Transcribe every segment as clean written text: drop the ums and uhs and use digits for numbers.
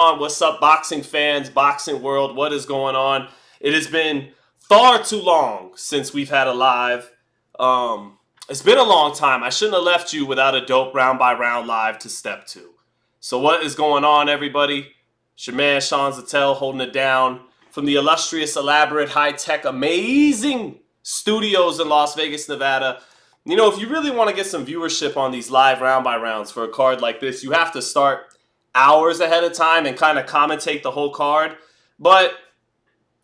What's up, boxing fans, boxing world? What is going on? It has been far too long since we've had a live. It's been a long time. I shouldn't have left you without a dope round by round live to step to. So what is going on, everybody? It's your man Sean Zittel holding it down from the illustrious, elaborate, high-tech, amazing studios in Las Vegas, Nevada. You know, if you really want to get some viewership on these live round by rounds for a card like this, you have to start hours ahead of time and kind of commentate the whole card. But,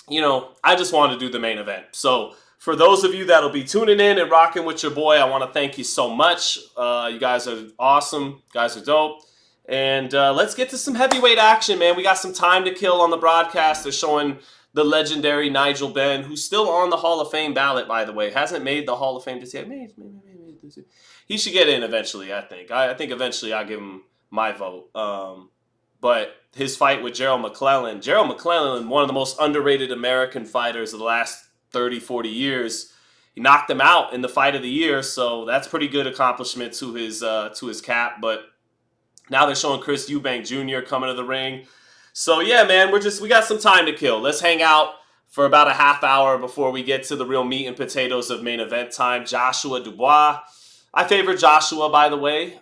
you know, I just want to do the main event. So for those of you that'll be tuning in and rocking with your boy, I want to thank you so much. You guys are awesome. You guys are dope. And let's get to some heavyweight action, man. We got some time to kill on the broadcast. They're showing the legendary Nigel Benn, who's still on the Hall of Fame ballot, by the way. Hasn't made the Hall of Fame just yet. He should get in eventually, I think. I think eventually I'll give him my vote. But his fight with Gerald McClellan, one of the most underrated American fighters of the last 30, 40 years, he knocked him out in the fight of the year, so that's pretty good accomplishment to his cap. But now they're showing Chris Eubank Jr. coming to the ring. So yeah, man, we got some time to kill. Let's hang out for about a half hour before we get to the real meat and potatoes of main event time. Joshua Dubois. I favor Joshua, by the way.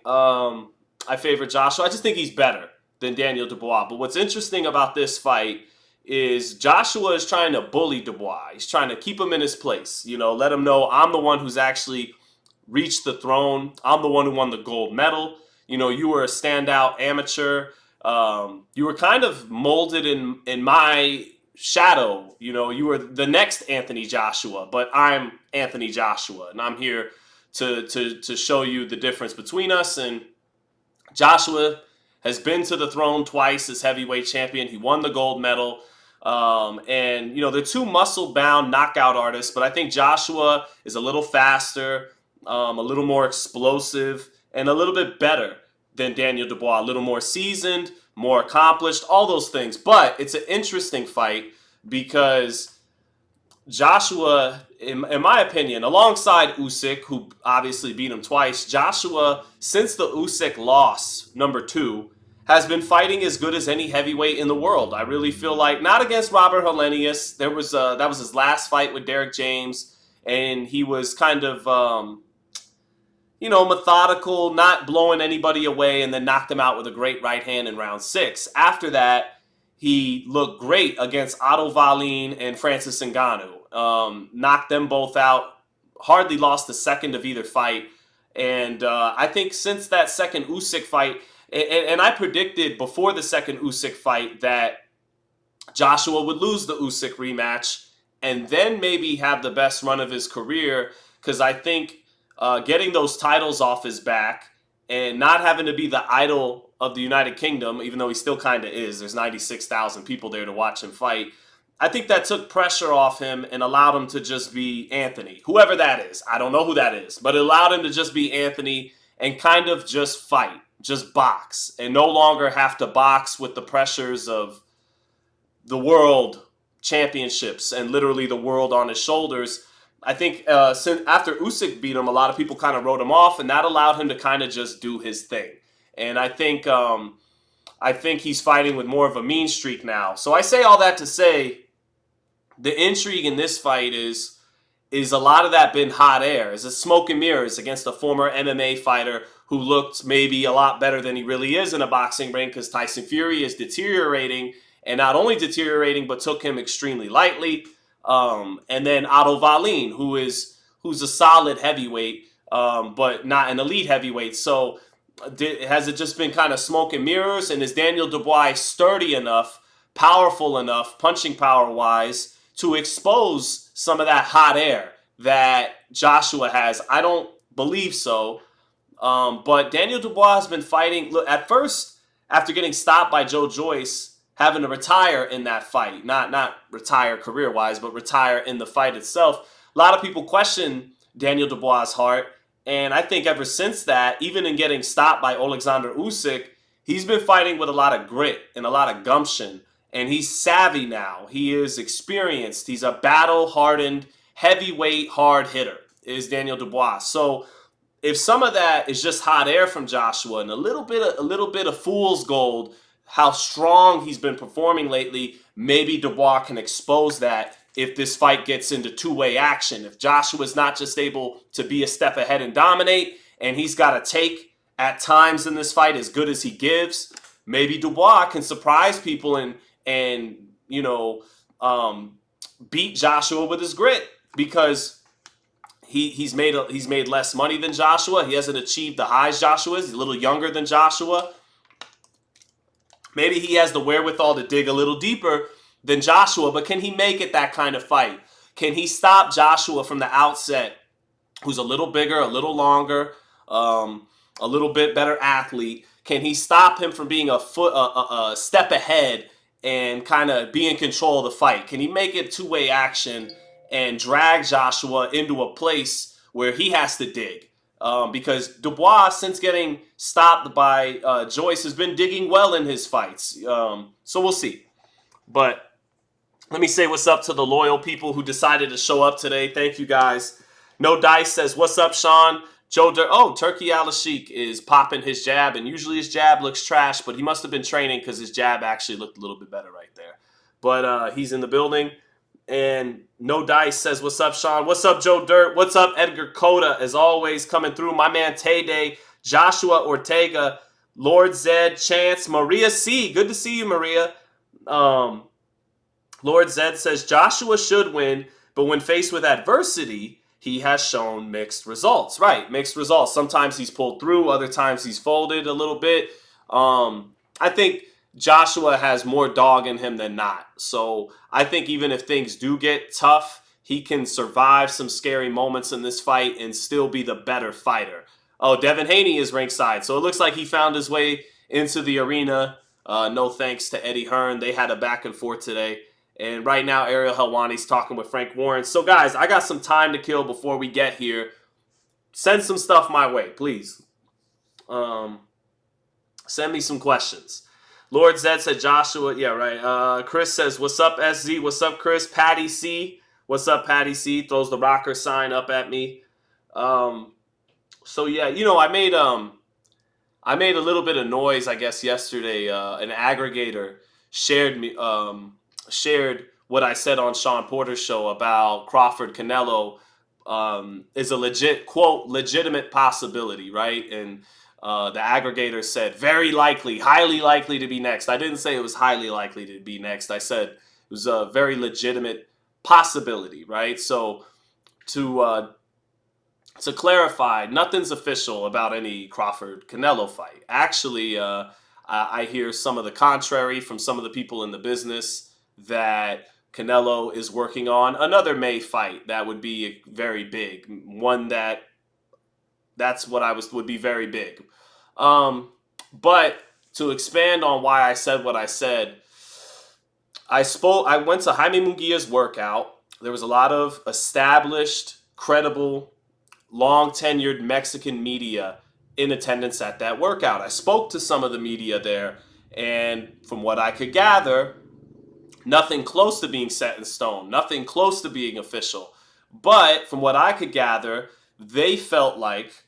I favor Joshua. I just think he's better than Daniel Dubois. But what's interesting about this fight is Joshua is trying to bully Dubois. He's trying to keep him in his place. You know, let him know I'm the one who's actually reached the throne. I'm the one who won the gold medal. You know, you were a standout amateur. You were kind of molded in my shadow. You know, you were the next Anthony Joshua, but I'm Anthony Joshua, and I'm here to show you the difference between us. And Joshua has been to the throne twice as heavyweight champion. He won the gold medal. And, you know, they're two muscle-bound knockout artists, but I think Joshua is a little faster, a little more explosive, and a little bit better than Daniel Dubois. A little more seasoned, more accomplished, all those things. But it's an interesting fight because Joshua, in my opinion, alongside Usyk, who obviously beat him twice, Joshua, since the Usyk loss, number 2, has been fighting as good as any heavyweight in the world. I really feel like, not against Robert Helenius. That was his last fight with Derek James, and he was kind of, you know, methodical, not blowing anybody away, and then knocked him out with a great right hand in round 6. After that, he looked great against Otto Wallin and Francis Ngannou. Knocked them both out. Hardly lost a second of either fight. And I think since that second Usyk fight, and I predicted before the second Usyk fight that Joshua would lose the Usyk rematch and then maybe have the best run of his career, because I think getting those titles off his back and not having to be the idol of the United Kingdom, even though he still kind of is. There's 96,000 people there to watch him fight. I think that took pressure off him and allowed him to just be Anthony, whoever that is. I don't know who that is, but it allowed him to just be Anthony and kind of just fight, just box, and no longer have to box with the pressures of the world championships and literally the world on his shoulders. I think after Usyk beat him, a lot of people kind of wrote him off, and that allowed him to kind of just do his thing. And I think he's fighting with more of a mean streak now. So I say all that to say, the intrigue in this fight is a lot of that been hot air. Is it smoke and mirrors against a former MMA fighter who looked maybe a lot better than he really is in a boxing ring, because Tyson Fury is deteriorating, and not only deteriorating, but took him extremely lightly. And then Otto Wallin, who's a solid heavyweight, but not an elite heavyweight. So has it just been kind of smoke and mirrors? And is Daniel Dubois sturdy enough, powerful enough, punching power-wise, to expose some of that hot air that Joshua has? I don't believe so. But Daniel Dubois has been fighting. Look, at first, after getting stopped by Joe Joyce, having to retire in that fight, not retire career-wise, but retire in the fight itself, a lot of people question Daniel Dubois' heart. And I think ever since that, even in getting stopped by Alexander Usyk, he's been fighting with a lot of grit and a lot of gumption. And he's savvy now. He is experienced. He's a battle-hardened, heavyweight hard hitter, is Daniel Dubois. So if some of that is just hot air from Joshua and a little bit of fool's gold how strong he's been performing lately, maybe Dubois can expose that if this fight gets into two-way action. If Joshua's not just able to be a step ahead and dominate, and he's got to take at times in this fight as good as he gives, maybe Dubois can surprise people and you know beat Joshua with his grit, because he's made less money than Joshua. He hasn't achieved the highs Joshua is. He's a little younger than Joshua. Maybe he has the wherewithal to dig a little deeper than Joshua, but can he make it that kind of fight? Can he stop Joshua from the outset, who's a little bigger, a little longer, a little bit better athlete? Can he stop him from being a step ahead and kind of be in control of the fight? Can he make it two-way action and drag Joshua into a place where he has to dig? Because Dubois, since getting stopped by Joyce, has been digging well in his fights. So we'll see. But let me say what's up to the loyal people who decided to show up today. Thank you, guys. No Dice says, what's up, Sean? Turkey Al-Ashik is popping his jab, and usually his jab looks trash, but he must have been training because his jab actually looked a little bit better right there. But he's in the building. And No Dice says, what's up, Sean? What's up, Joe Dirt? What's up, Edgar Coda? As always, coming through. My man, Tay-Day, Joshua Ortega, Lord Zed, Chance, Maria C. Good to see you, Maria. Lord Zed says, Joshua should win, but when faced with adversity, he has shown mixed results. Right, mixed results. Sometimes he's pulled through. Other times he's folded a little bit. I think Joshua has more dog in him than not. So I think even if things do get tough, he can survive some scary moments in this fight and still be the better fighter. Oh, Devin Haney is ringside. So it looks like he found his way into the arena. No thanks to Eddie Hearn. They had a back and forth today. And right now, Ariel Helwani's talking with Frank Warren. So, guys, I got some time to kill before we get here. Send some stuff my way, please. Send me some questions. Lord Zed said Joshua. Yeah, right. Chris says, what's up, SZ? What's up, Chris? Patty C. What's up, Patty C? Throws the rocker sign up at me. So, yeah, I made a little bit of noise, I guess, yesterday. An aggregator shared what I said on Sean Porter's show about Crawford Canelo is a legitimate possibility, right? And the aggregator said very likely, highly likely to be next. I didn't say it was highly likely to be next. I said it was a very legitimate possibility, right? So to clarify, nothing's official about any Crawford Canelo fight. Actually, I hear some of the contrary from some of the people in the business, that Canelo is working on another May fight that would be very big. One that's what would be very big. But to expand on why I said what I said, I went to Jaime Munguia's workout. There was a lot of established, credible, long-tenured Mexican media in attendance at that workout. I spoke to some of the media there, and from what I could gather, nothing close to being set in stone, nothing close to being official. But from what I could gather, they felt like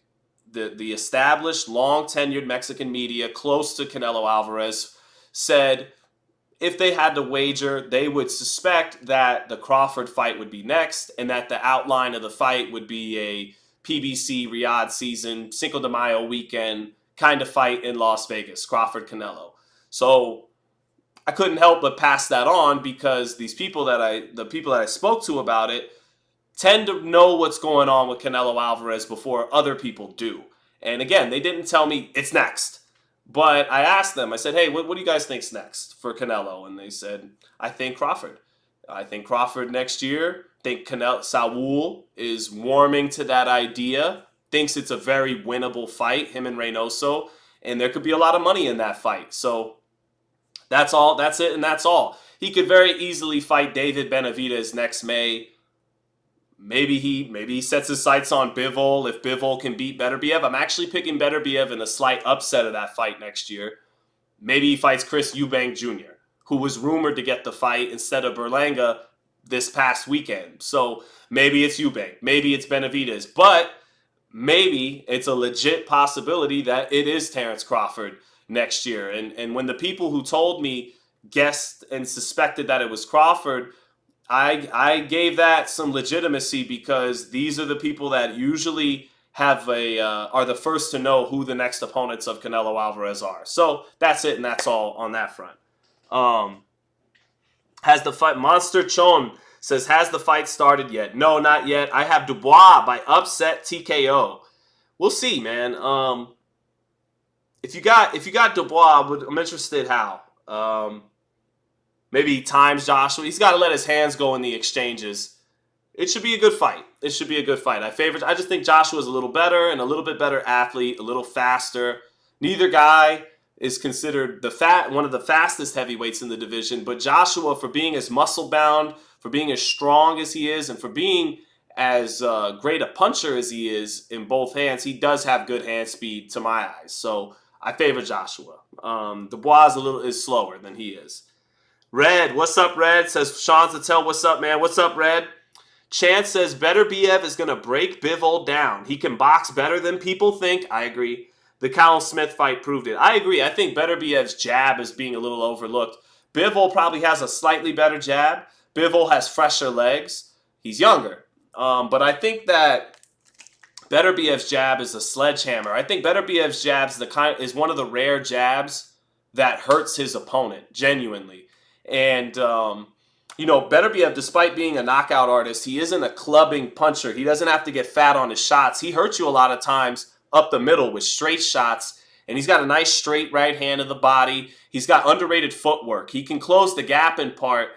the established, long-tenured Mexican media close to Canelo Alvarez said if they had to wager, they would suspect that the Crawford fight would be next, and that the outline of the fight would be a PBC Riyadh season, Cinco de Mayo weekend kind of fight in Las Vegas, Crawford-Canelo. So I couldn't help but pass that on, because the people that I spoke to about it tend to know what's going on with Canelo Alvarez before other people do. And again, they didn't tell me it's next. But I asked them, I said, hey, what do you guys think's next for Canelo? And they said, I think Crawford. I think Crawford next year. I think Saul is warming to that idea. Thinks it's a very winnable fight, him and Reynoso. And there could be a lot of money in that fight. So that's all. That's it, and that's all. He could very easily fight David Benavidez next May. Maybe he sets his sights on Bivol if Bivol can beat Beterbiev. I'm actually picking Beterbiev in a slight upset of that fight next year. Maybe he fights Chris Eubank Jr., who was rumored to get the fight instead of Berlanga this past weekend. So maybe it's Eubank. Maybe it's Benavidez. But maybe it's a legit possibility that it is Terrence Crawford next year. And when the people who told me guessed and suspected that it was Crawford, I gave that some legitimacy because these are the people that usually have are the first to know who the next opponents of Canelo Alvarez are. So that's it, and that's all on that front. Has the fight Monster Chon says, has the fight started yet? No, not yet. I have Dubois by upset TKO. We'll see, man. If you got Dubois, I'm interested how. Maybe times Joshua. He's got to let his hands go in the exchanges. It should be a good fight. It should be a good fight. I just think Joshua's a little better and a little bit better athlete, a little faster. Neither guy is considered one of the fastest heavyweights in the division, but Joshua, for being as muscle-bound, for being as strong as he is, and for being as great a puncher as he is in both hands, he does have good hand speed to my eyes. So I favor Joshua. Dubois is slower than he is. Red, what's up, Red? Says Sean Zittel, what's up, man? What's up, Red? Chance says Beterbiev is going to break Bivol down. He can box better than people think. I agree. The Callum Smith fight proved it. I agree. I think Beterbiev's jab is being a little overlooked. Bivol probably has a slightly better jab. Bivol has fresher legs. He's younger. But I think that Beterbiev's jab is a sledgehammer. I think Beterbiev's jab's is one of the rare jabs that hurts his opponent, genuinely. And, Beterbiev, despite being a knockout artist, he isn't a clubbing puncher. He doesn't have to get fat on his shots. He hurts you a lot of times up the middle with straight shots. And he's got a nice straight right hand of the body. He's got underrated footwork. He can close the gap in part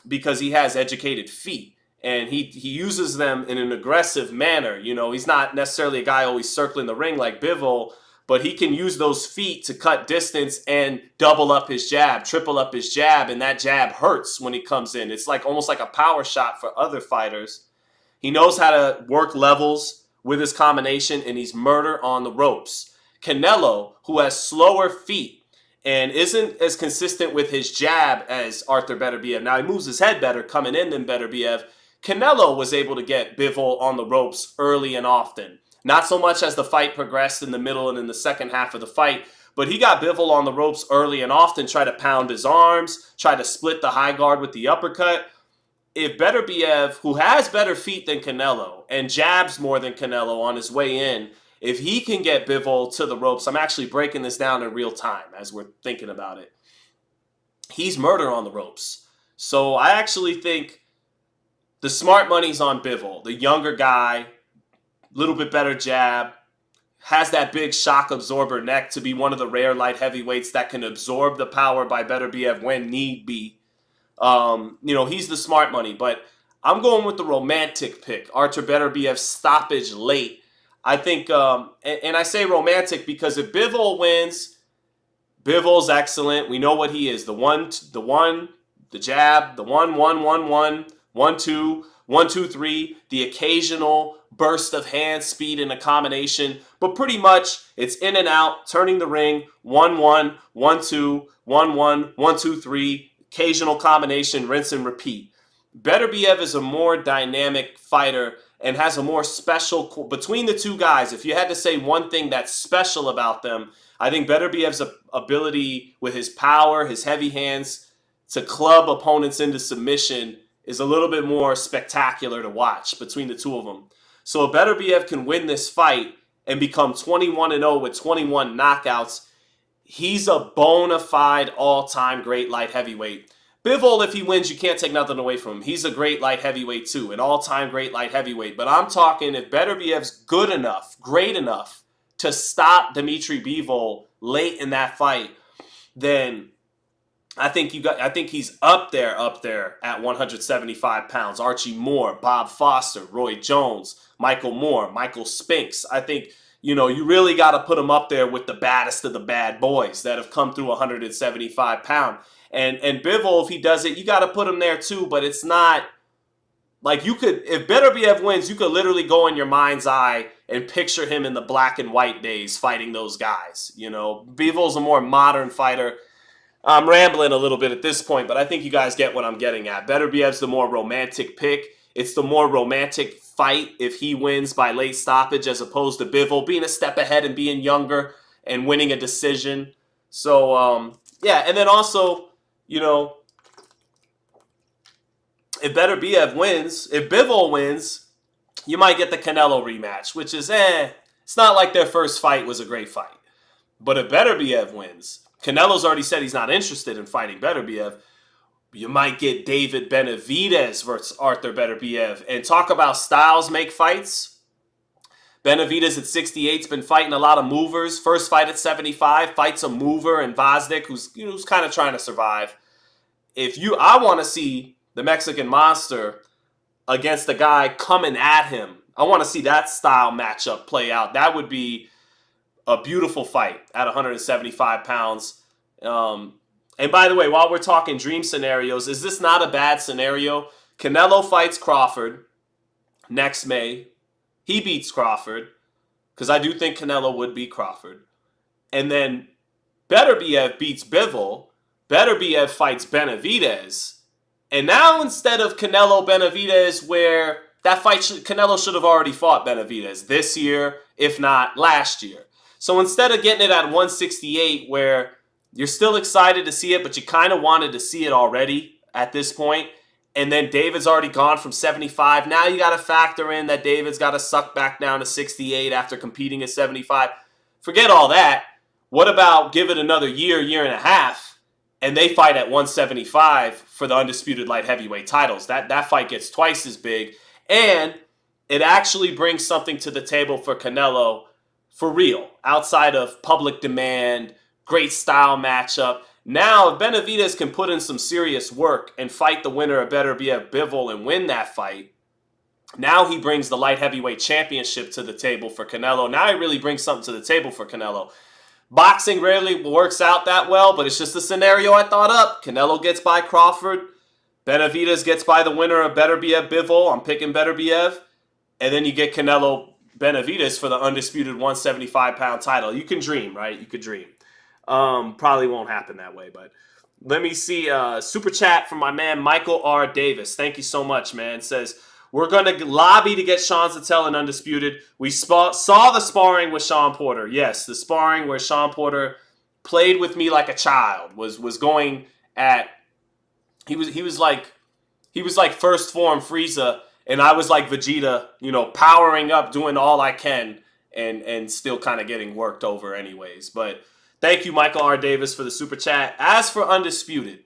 because he has educated feet. And he uses them in an aggressive manner. He's not necessarily a guy always circling the ring like Bivol, but he can use those feet to cut distance and double up his jab, triple up his jab, and that jab hurts when he comes in. It's almost like a power shot for other fighters. He knows how to work levels with his combination, and he's murder on the ropes. Canelo, who has slower feet and isn't as consistent with his jab as Arthur Beterbiev. Now, he moves his head better coming in than Beterbiev. Canelo was able to get Bivol on the ropes early and often. Not so much as the fight progressed in the middle and in the second half of the fight, but he got Bivol on the ropes early and often, tried to pound his arms, tried to split the high guard with the uppercut. If Beterbiev, who has better feet than Canelo and jabs more than Canelo on his way in, if he can get Bivol to the ropes, I'm actually breaking this down in real time as we're thinking about it. He's murder on the ropes. So I actually think the smart money's on Bivol, the younger guy, little bit better jab, has that big shock absorber neck to be one of the rare light heavyweights that can absorb the power by Beterbiev when need be. He's the smart money, but I'm going with the romantic pick, Artur Beterbiev's stoppage late. I think, and I say romantic because if Bivol wins, Bivol's excellent. We know what he is. The jab, the 1-1-1-1, 1-2, 1-2-3, the occasional burst of hand speed in a combination, but pretty much it's in and out, turning the ring, 1-1, 1-2, 1-1, 1-2-3, occasional combination, rinse and repeat. Beterbiev is a more dynamic fighter and has a more special, between the two guys, if you had to say one thing that's special about them, I think Beterbiev's ability with his power, his heavy hands, to club opponents into submission is a little bit more spectacular to watch between the two of them. So if Beterbiev can win this fight and become 21-0 with 21 knockouts, he's a bona fide all-time great light heavyweight. Bivol, if he wins, you can't take nothing away from him. He's a great light heavyweight too, an all-time great light heavyweight. But I'm talking if Beterbiev's good enough, great enough to stop Dimitri Bivol late in that fight, then I think he's up there at 175 pounds. Archie Moore, Bob Foster, Roy Jones, Michael Moore, Michael Spinks. I think, you really got to put him up there with the baddest of the bad boys that have come through 175 pound. And Bivol, if he does it, you got to put him there too, but it's not like if Beterbiev wins, you could literally go in your mind's eye and picture him in the black and white days fighting those guys. Bivol's a more modern fighter. I'm rambling a little bit at this point, but I think you guys get what I'm getting at. Beterbiev's the more romantic pick. It's the more romantic fight if he wins by late stoppage as opposed to Bivol being a step ahead and being younger and winning a decision. So, yeah, and then also, you know, if Beterbiev wins, if Bivol wins, you might get the Canelo rematch, which is, it's not like their first fight was a great fight. But if Beterbiev wins, Canelo's already said he's not interested in fighting Beterbiev. You might get David Benavidez versus Arthur Beterbiev. And talk about styles make fights. Benavidez at 68's been fighting a lot of movers. First fight at 75, fights a mover and Vazdik, who's kind of trying to survive. I want to see the Mexican Monster against a guy coming at him. I want to see that style matchup play out. That would be a beautiful fight at 175 pounds. And by the way, while we're talking dream scenarios, is this not a bad scenario? Canelo fights Crawford next May. He beats Crawford, because I do think Canelo would beat Crawford. And then Beterbiev beats Bivol. Beterbiev fights Benavidez. And now instead of Canelo Benavidez, where that fight, Canelo should have already fought Benavidez this year, if not last year. So instead of getting it at 168, where you're still excited to see it, but you kind of wanted to see it already at this point, and then David's already gone from 75. Now you got to factor in that David's got to suck back down to 68 after competing at 75. Forget all that. What about give it another year, year and a half, and they fight at 175 for the undisputed light heavyweight titles? That fight gets twice as big, and it actually brings something to the table for Canelo for real, outside of public demand, great style matchup. Now, if Benavidez can put in some serious work and fight the winner of Beterbiev Bivol and win that fight, now he brings the light heavyweight championship to the table for Canelo. Now he really brings something to the table for Canelo. Boxing rarely works out that well, but it's just a scenario I thought up. Canelo gets by Crawford. Benavidez gets by the winner of Beterbiev Bivol. I'm picking Beterbiev. And then you get Canelo Benavidez for the undisputed 175-pound title. You can dream, right? You could dream. Probably won't happen that way, but let me see. Super chat from my man Michael R. Davis. Thank you so much, man. It says, we're going to lobby to get Sean Zittel in Undisputed. We saw the sparring with Sean Porter. Yes, the sparring where Sean Porter played with me like a child. Was going at he was like first form Frieza, and I was like Vegeta, powering up, doing all I can, and still kind of getting worked over anyways. But thank you, Michael R. Davis, for the super chat. As for Undisputed,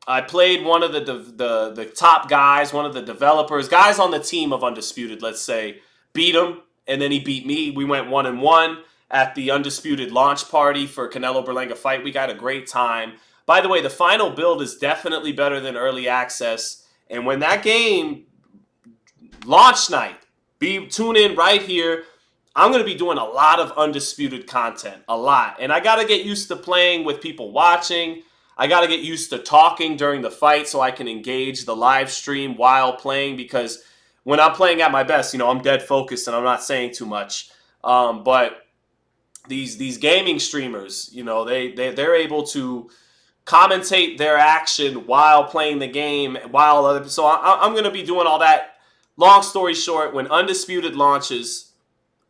I played one of the top guys, one of the developers, guys on the team of Undisputed, let's say, beat him, and then he beat me. We went 1-1 at the Undisputed launch party for Canelo Berlanga Fight. We got a great time. By the way, the final build is definitely better than early access. And when that game, launch night, tune in right here. I'm going to be doing a lot of Undisputed content, a lot. And I got to get used to playing with people watching. I got to get used to talking during the fight so I can engage the live stream while playing, because when I'm playing at my best, I'm dead focused and I'm not saying too much. But these gaming streamers, they're able to commentate their action while playing the game. So I'm going to be doing all that. Long story short, when Undisputed launches,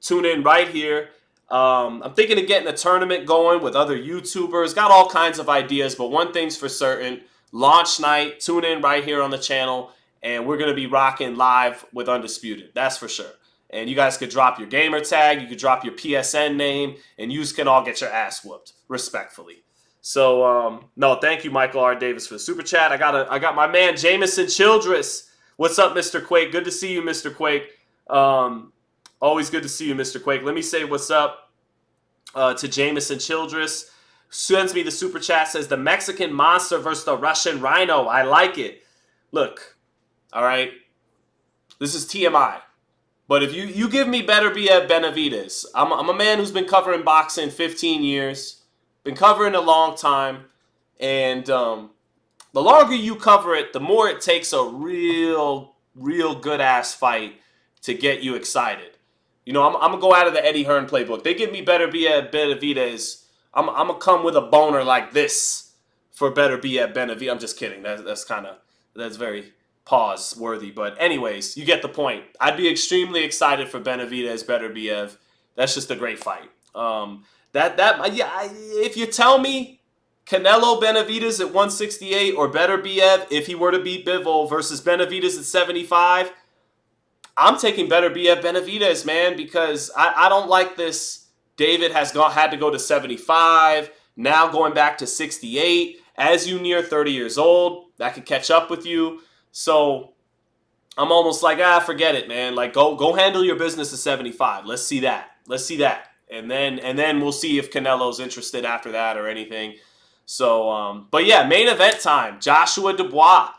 tune in right here. I'm thinking of getting a tournament going with other YouTubers. Got all kinds of ideas, but one thing's for certain. Launch night, tune in right here on the channel, and we're going to be rocking live with Undisputed. That's for sure. And you guys could drop your gamer tag, you could drop your PSN name, and you can all get your ass whooped, respectfully. So, no, thank you, Michael R. Davis, for the super chat. I got my man, Jameson Childress. What's up, Mr. Quake? Good to see you, Mr. Quake. Always good to see you, Mr. Quake. Let me say what's up to Jameson Childress. Sends me the super chat, says the Mexican Monster versus the Russian Rhino. I like it. Look, all right, this is TMI. But if you give me Beterbiev Benavidez, I'm a man who's been covering boxing 15 years, been covering a long time, and the longer you cover it, the more it takes a real good-ass fight to get you excited. I'm going to go out of the Eddie Hearn playbook. They give me Benavidez. I'm going to come with a boner like this for Benavidez. I'm just kidding. That's very pause-worthy. But anyways, you get the point. I'd be extremely excited for Benavidez Beterbiev. That's just a great fight. If you tell me Canelo Benavidez at 168 or better Biev if he were to beat Bivol versus Benavidez at 75, I'm taking better Biev Benavidez, man, because I don't like this. David has had to go to 75, now going back to 68. As you near 30 years old, that could catch up with you. So I'm almost like, forget it, man. Like, go handle your business at 75. Let's see that. And then we'll see if Canelo's interested after that or anything. So, but yeah, main event time. Joshua Dubois.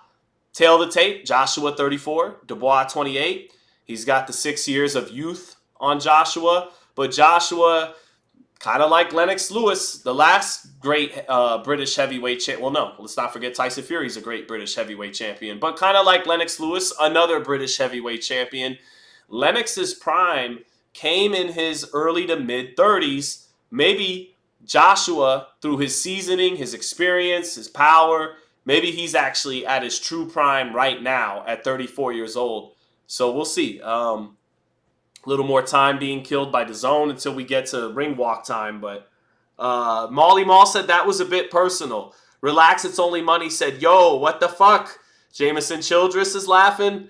Tail the tape. Joshua 34, Dubois 28. He's got the 6 years of youth on Joshua. But Joshua, kind of like Lennox Lewis, the last great British heavyweight champion. Well, no, let's not forget Tyson Fury's a great British heavyweight champion. But kind of like Lennox Lewis, another British heavyweight champion. Lennox's prime came in his early to mid-30s. Maybe Joshua, through his seasoning, his experience, his power, maybe he's actually at his true prime right now at 34 years old. So we'll see. A little more time being killed by DAZN until we get to ring walk time. But Molly Mall said that was a bit personal. Relax, It's Only Money said, yo, what the fuck? Jameson Childress is laughing.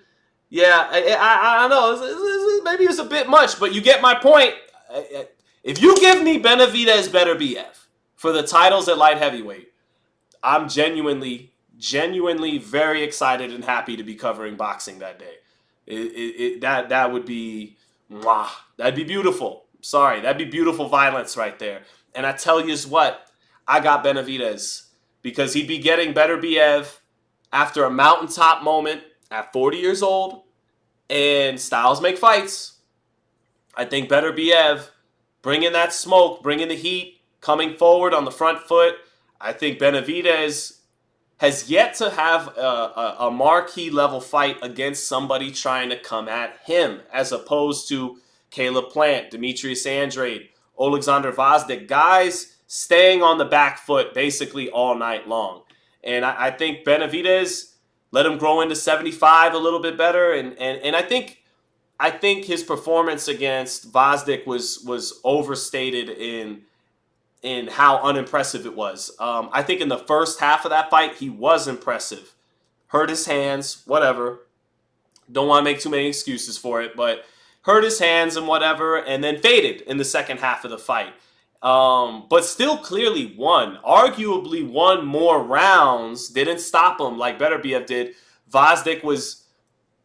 Yeah, I don't know. Maybe it was a bit much, but you get my point. If you give me Benavidez better BF for the titles at light heavyweight, I'm genuinely very excited and happy to be covering boxing that day. That would be, mwah, that'd be beautiful. Sorry, that'd be beautiful violence right there. And I tell you what, I got Benavidez because he'd be getting better BF after a mountaintop moment at 40 years old, and styles make fights. I think better Biev, bringing that smoke, bringing the heat, coming forward on the front foot. I think Benavidez has yet to have a marquee level fight against somebody trying to come at him, as opposed to Caleb Plant, Demetrius Andrade, Alexander Gvozdyk, guys staying on the back foot basically all night long. And I think Benavidez, let him grow into 75 a little bit better. And I think his performance against Gvozdyk was overstated in how unimpressive it was. I think in the first half of that fight, he was impressive. Hurt his hands, whatever. Don't want to make too many excuses for it, but hurt his hands and whatever, and then faded in the second half of the fight. But still clearly won. Arguably won more rounds. Didn't stop him like Beterbiev did. Gvozdyk was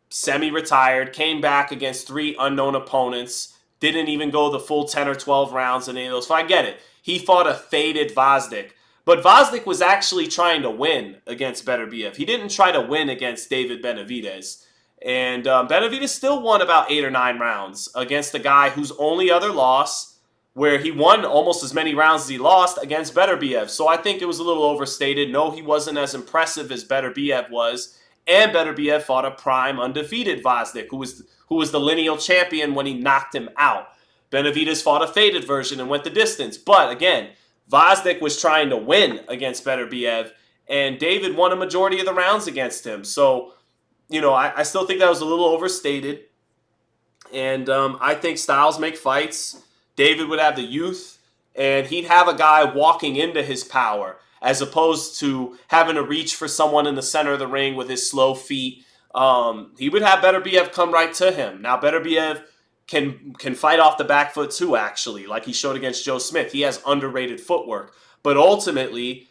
semi-retired. Came back against 3 unknown opponents. Didn't even go the full 10 or 12 rounds in any of those. So I get it. He fought a faded Gvozdyk. But Gvozdyk was actually trying to win against Beterbiev. He didn't try to win against David Benavidez. And Benavidez still won about 8 or 9 rounds against a guy whose only other loss, where he won almost as many rounds as he lost, against Beterbiev. So I think it was a little overstated. No, he wasn't as impressive as Beterbiev was. And Beterbiev fought a prime undefeated Gvozdyk, who was the lineal champion when he knocked him out. Benavidez fought a faded version and went the distance. But again, Gvozdyk was trying to win against Beterbiev, and David won a majority of the rounds against him. So, you know, I still think that was a little overstated. And I think styles make fights. David would have the youth, and he'd have a guy walking into his power, as opposed to having to reach for someone in the center of the ring with his slow feet. He would have Beterbiev come right to him. Now, Beterbiev can fight off the back foot too, actually, like he showed against Joe Smith. He has underrated footwork. But ultimately,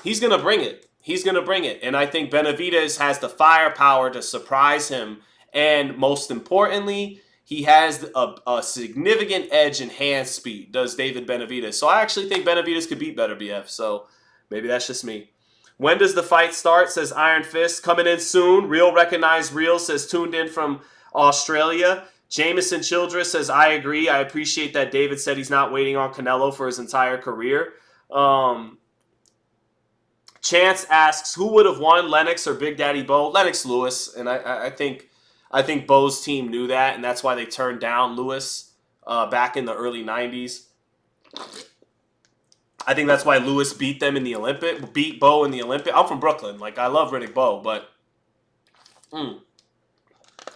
he's going to bring it. He's going to bring it. And I think Benavidez has the firepower to surprise him. And most importantly, he has a significant edge in hand speed, does David Benavidez. So I actually think Benavidez could beat Beterbiev. So maybe that's just me. When does the fight start, says Iron Fist. Coming in soon. Real Recognized Real says tuned in from Australia. Jameson Childress says, I agree. I appreciate that David said he's not waiting on Canelo for his entire career. Chance asks, who would have won, Lennox or Big Daddy Bo? Lennox Lewis. And I think Bo's team knew that, and that's why they turned down Lewis back in the early 90s. I think that's why Lewis beat them in the Olympic, beat Bo in the Olympic. I'm from Brooklyn. Like, I love Riddick Bowe, but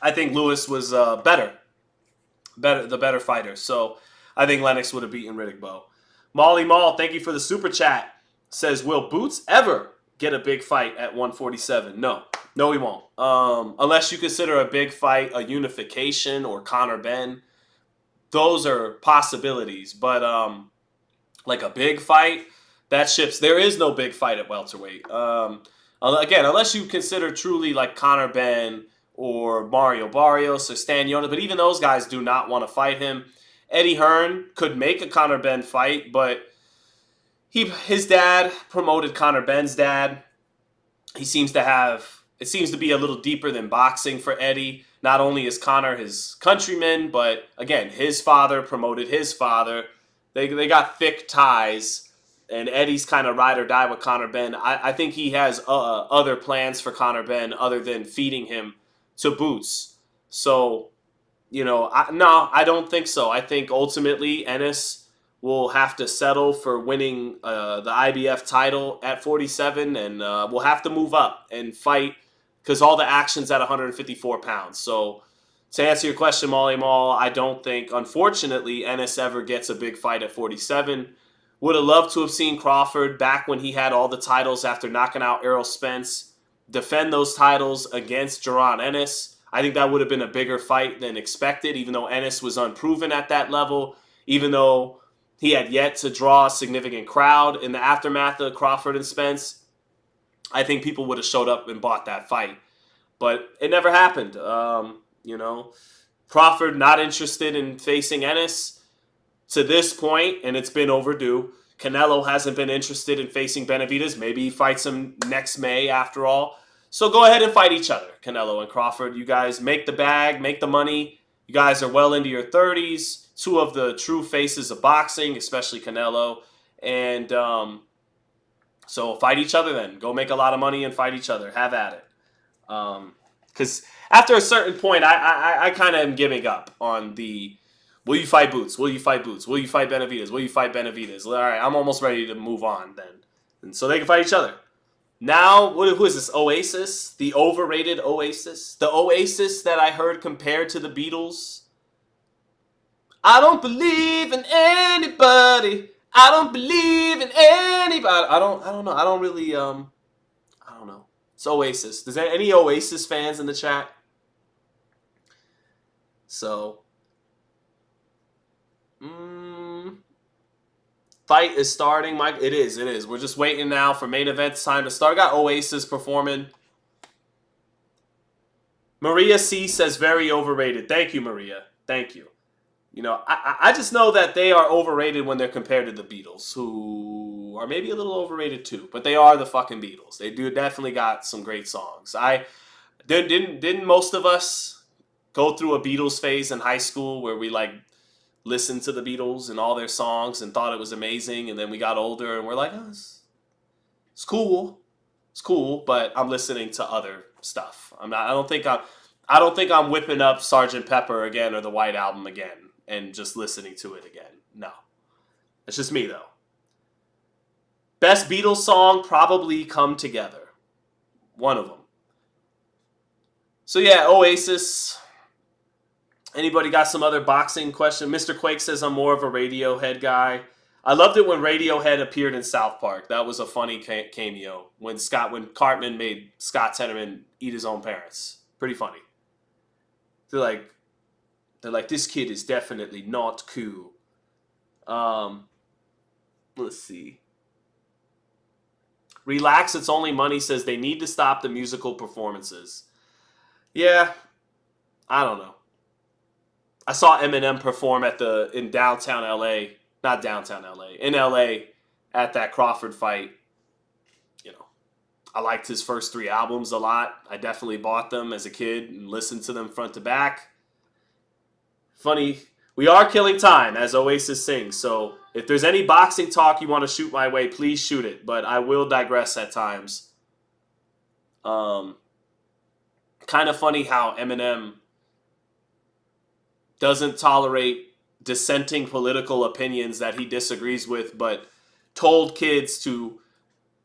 I think Lewis was the better fighter. So I think Lennox would have beaten Riddick Bowe. Molly Mall, thank you for the super chat. Says, will Boots ever get a big fight at 147? No. No, he won't. Unless you consider a big fight a unification or Conor Benn. Those are possibilities. But like a big fight, that ship's there is no big fight at welterweight. Again, unless you consider truly like Conor Benn or Mario Barrios or Stan Jonas, but even those guys do not want to fight him. Eddie Hearn could make a Conor Benn fight, but his dad promoted Conor Benn's dad. It seems to be a little deeper than boxing for Eddie. Not only is Conor his countryman, but again, his father promoted his father. They got thick ties, and Eddie's kind of ride or die with Conor Benn. I think he has other plans for Conor Benn other than feeding him to Boots. So, no, I don't think so. I think ultimately Ennis will have to settle for winning the IBF title at 47, and will have to move up and fight because all the action's at 154 pounds. So to answer your question, Molly Mall, I don't think, unfortunately, Ennis ever gets a big fight at 47. Would have loved to have seen Crawford back when he had all the titles after knocking out Errol Spence defend those titles against Jaron Ennis. I think that would have been a bigger fight than expected, even though Ennis was unproven at that level, even though he had yet to draw a significant crowd in the aftermath of Crawford and Spence. I think people would have showed up and bought that fight. But it never happened. Crawford not interested in facing Ennis to this point, and it's been overdue. Canelo hasn't been interested in facing Benavidez. Maybe he fights him next May after all. So go ahead and fight each other, Canelo and Crawford. You guys make the bag, make the money. You guys are well into your 30s. Two of the true faces of boxing, especially Canelo. And so fight each other then. Go make a lot of money and fight each other. Have at it. Because after a certain point, I kind of am giving up on the, will you fight Boots? Will you fight Boots? Will you fight Benavidez? Will you fight Benavidez? All right, I'm almost ready to move on then. And so they can fight each other. Now, who is this? Oasis? The overrated Oasis? The Oasis that I heard compared to the Beatles? I don't believe in anybody. I don't believe in anybody. I don't know. I don't really, I don't know. It's Oasis. Is there any Oasis fans in the chat? So, fight is starting, Mike. It is. We're just waiting now for main event time to start. Got Oasis performing. Maria C says very overrated. Thank you, Maria. Thank you. I just know that they are overrated when they're compared to the Beatles, who are maybe a little overrated too. But they are the fucking Beatles. They do definitely got some great songs. Didn't most of us go through a Beatles phase in high school where we listened to the Beatles and all their songs and thought it was amazing, and then we got older and we're like, oh, it's cool, but I'm listening to other stuff. I don't think I'm whipping up Sgt. Pepper again or the White Album again and just listening to it again. No. It's just me, though. Best Beatles song, probably Come Together. One of them. So yeah, Oasis. Anybody got some other boxing question? Mr. Quake says I'm more of a Radiohead guy. I loved it when Radiohead appeared in South Park. That was a funny cameo. When Cartman made Scott Tenorman eat his own parents. Pretty funny. They're like, this kid is definitely not cool. Let's see. Relax, It's Only Money says they need to stop the musical performances. Yeah, I don't know. I saw Eminem perform in downtown LA, not downtown LA, in LA at that Crawford fight. I liked his first 3 albums a lot. I definitely bought them as a kid and listened to them front to back. Funny, we are killing time as Oasis sings, so if there's any boxing talk you want to shoot my way, please shoot it, but I will digress at times. Kind of funny how Eminem doesn't tolerate dissenting political opinions that he disagrees with, but told kids to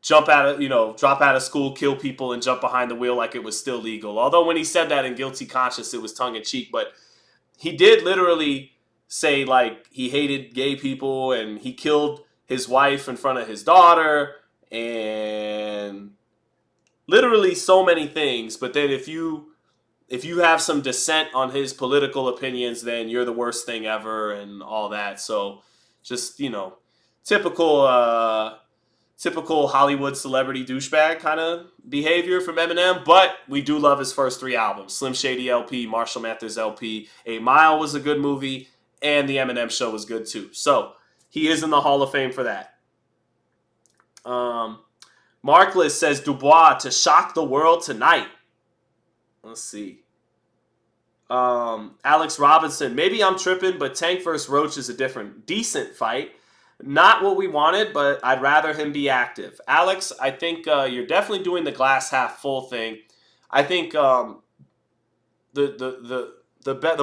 drop out of school, kill people, and jump behind the wheel like it was still legal. Although when he said that in Guilty Conscience, it was tongue-in-cheek, but he did literally say, he hated gay people, and he killed his wife in front of his daughter, and literally so many things. But then if you have some dissent on his political opinions, then you're the worst thing ever and all that. So just, typical Hollywood celebrity douchebag kind of behavior from Eminem. But we do love his first 3 albums: Slim Shady LP, Marshall Mathers LP. 8 Mile was a good movie, and The Eminem Show was good too. So he is in the Hall of Fame for that. Markless says Dubois to shock the world tonight. Let's see. Alex Robinson, maybe I'm tripping, but Tank vs. Roach is a decent fight. Not what we wanted, but I'd rather him be active. Alex, I think you're definitely doing the glass half full thing. I think the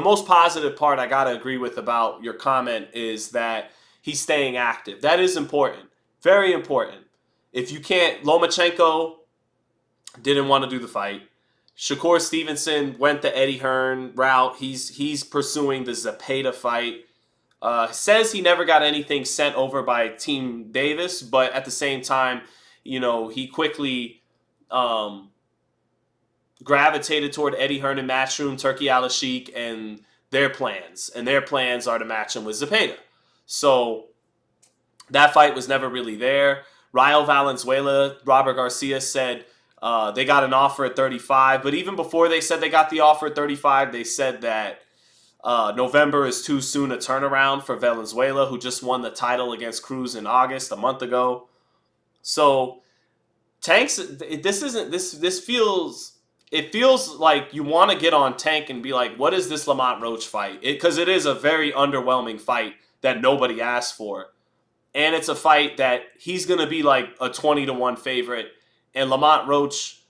most positive part I gotta agree with about your comment is that he's staying active. That is important, very important. If you can't, Lomachenko didn't want to do the fight. Shakur Stevenson went the Eddie Hearn route. He's pursuing the Zepeda fight. Says he never got anything sent over by Team Davis, but at the same time, he quickly gravitated toward Eddie Hearn and Matchroom, Turkey Al-Sheikh, and their plans. And their plans are to match him with Zepeda. So that fight was never really there. Rayo Valenzuela, Robert Garcia said they got an offer at 35. But even before they said they got the offer at 35, they said that November is too soon a turnaround for Valenzuela, who just won the title against Cruz in August, a month ago. So Tank's this feels like you want to get on Tank and be like, what is this Lamont Roach fight? Because it is a very underwhelming fight that nobody asked for. And it's a fight that he's going to be like a 20-1 favorite. And Lamont Roach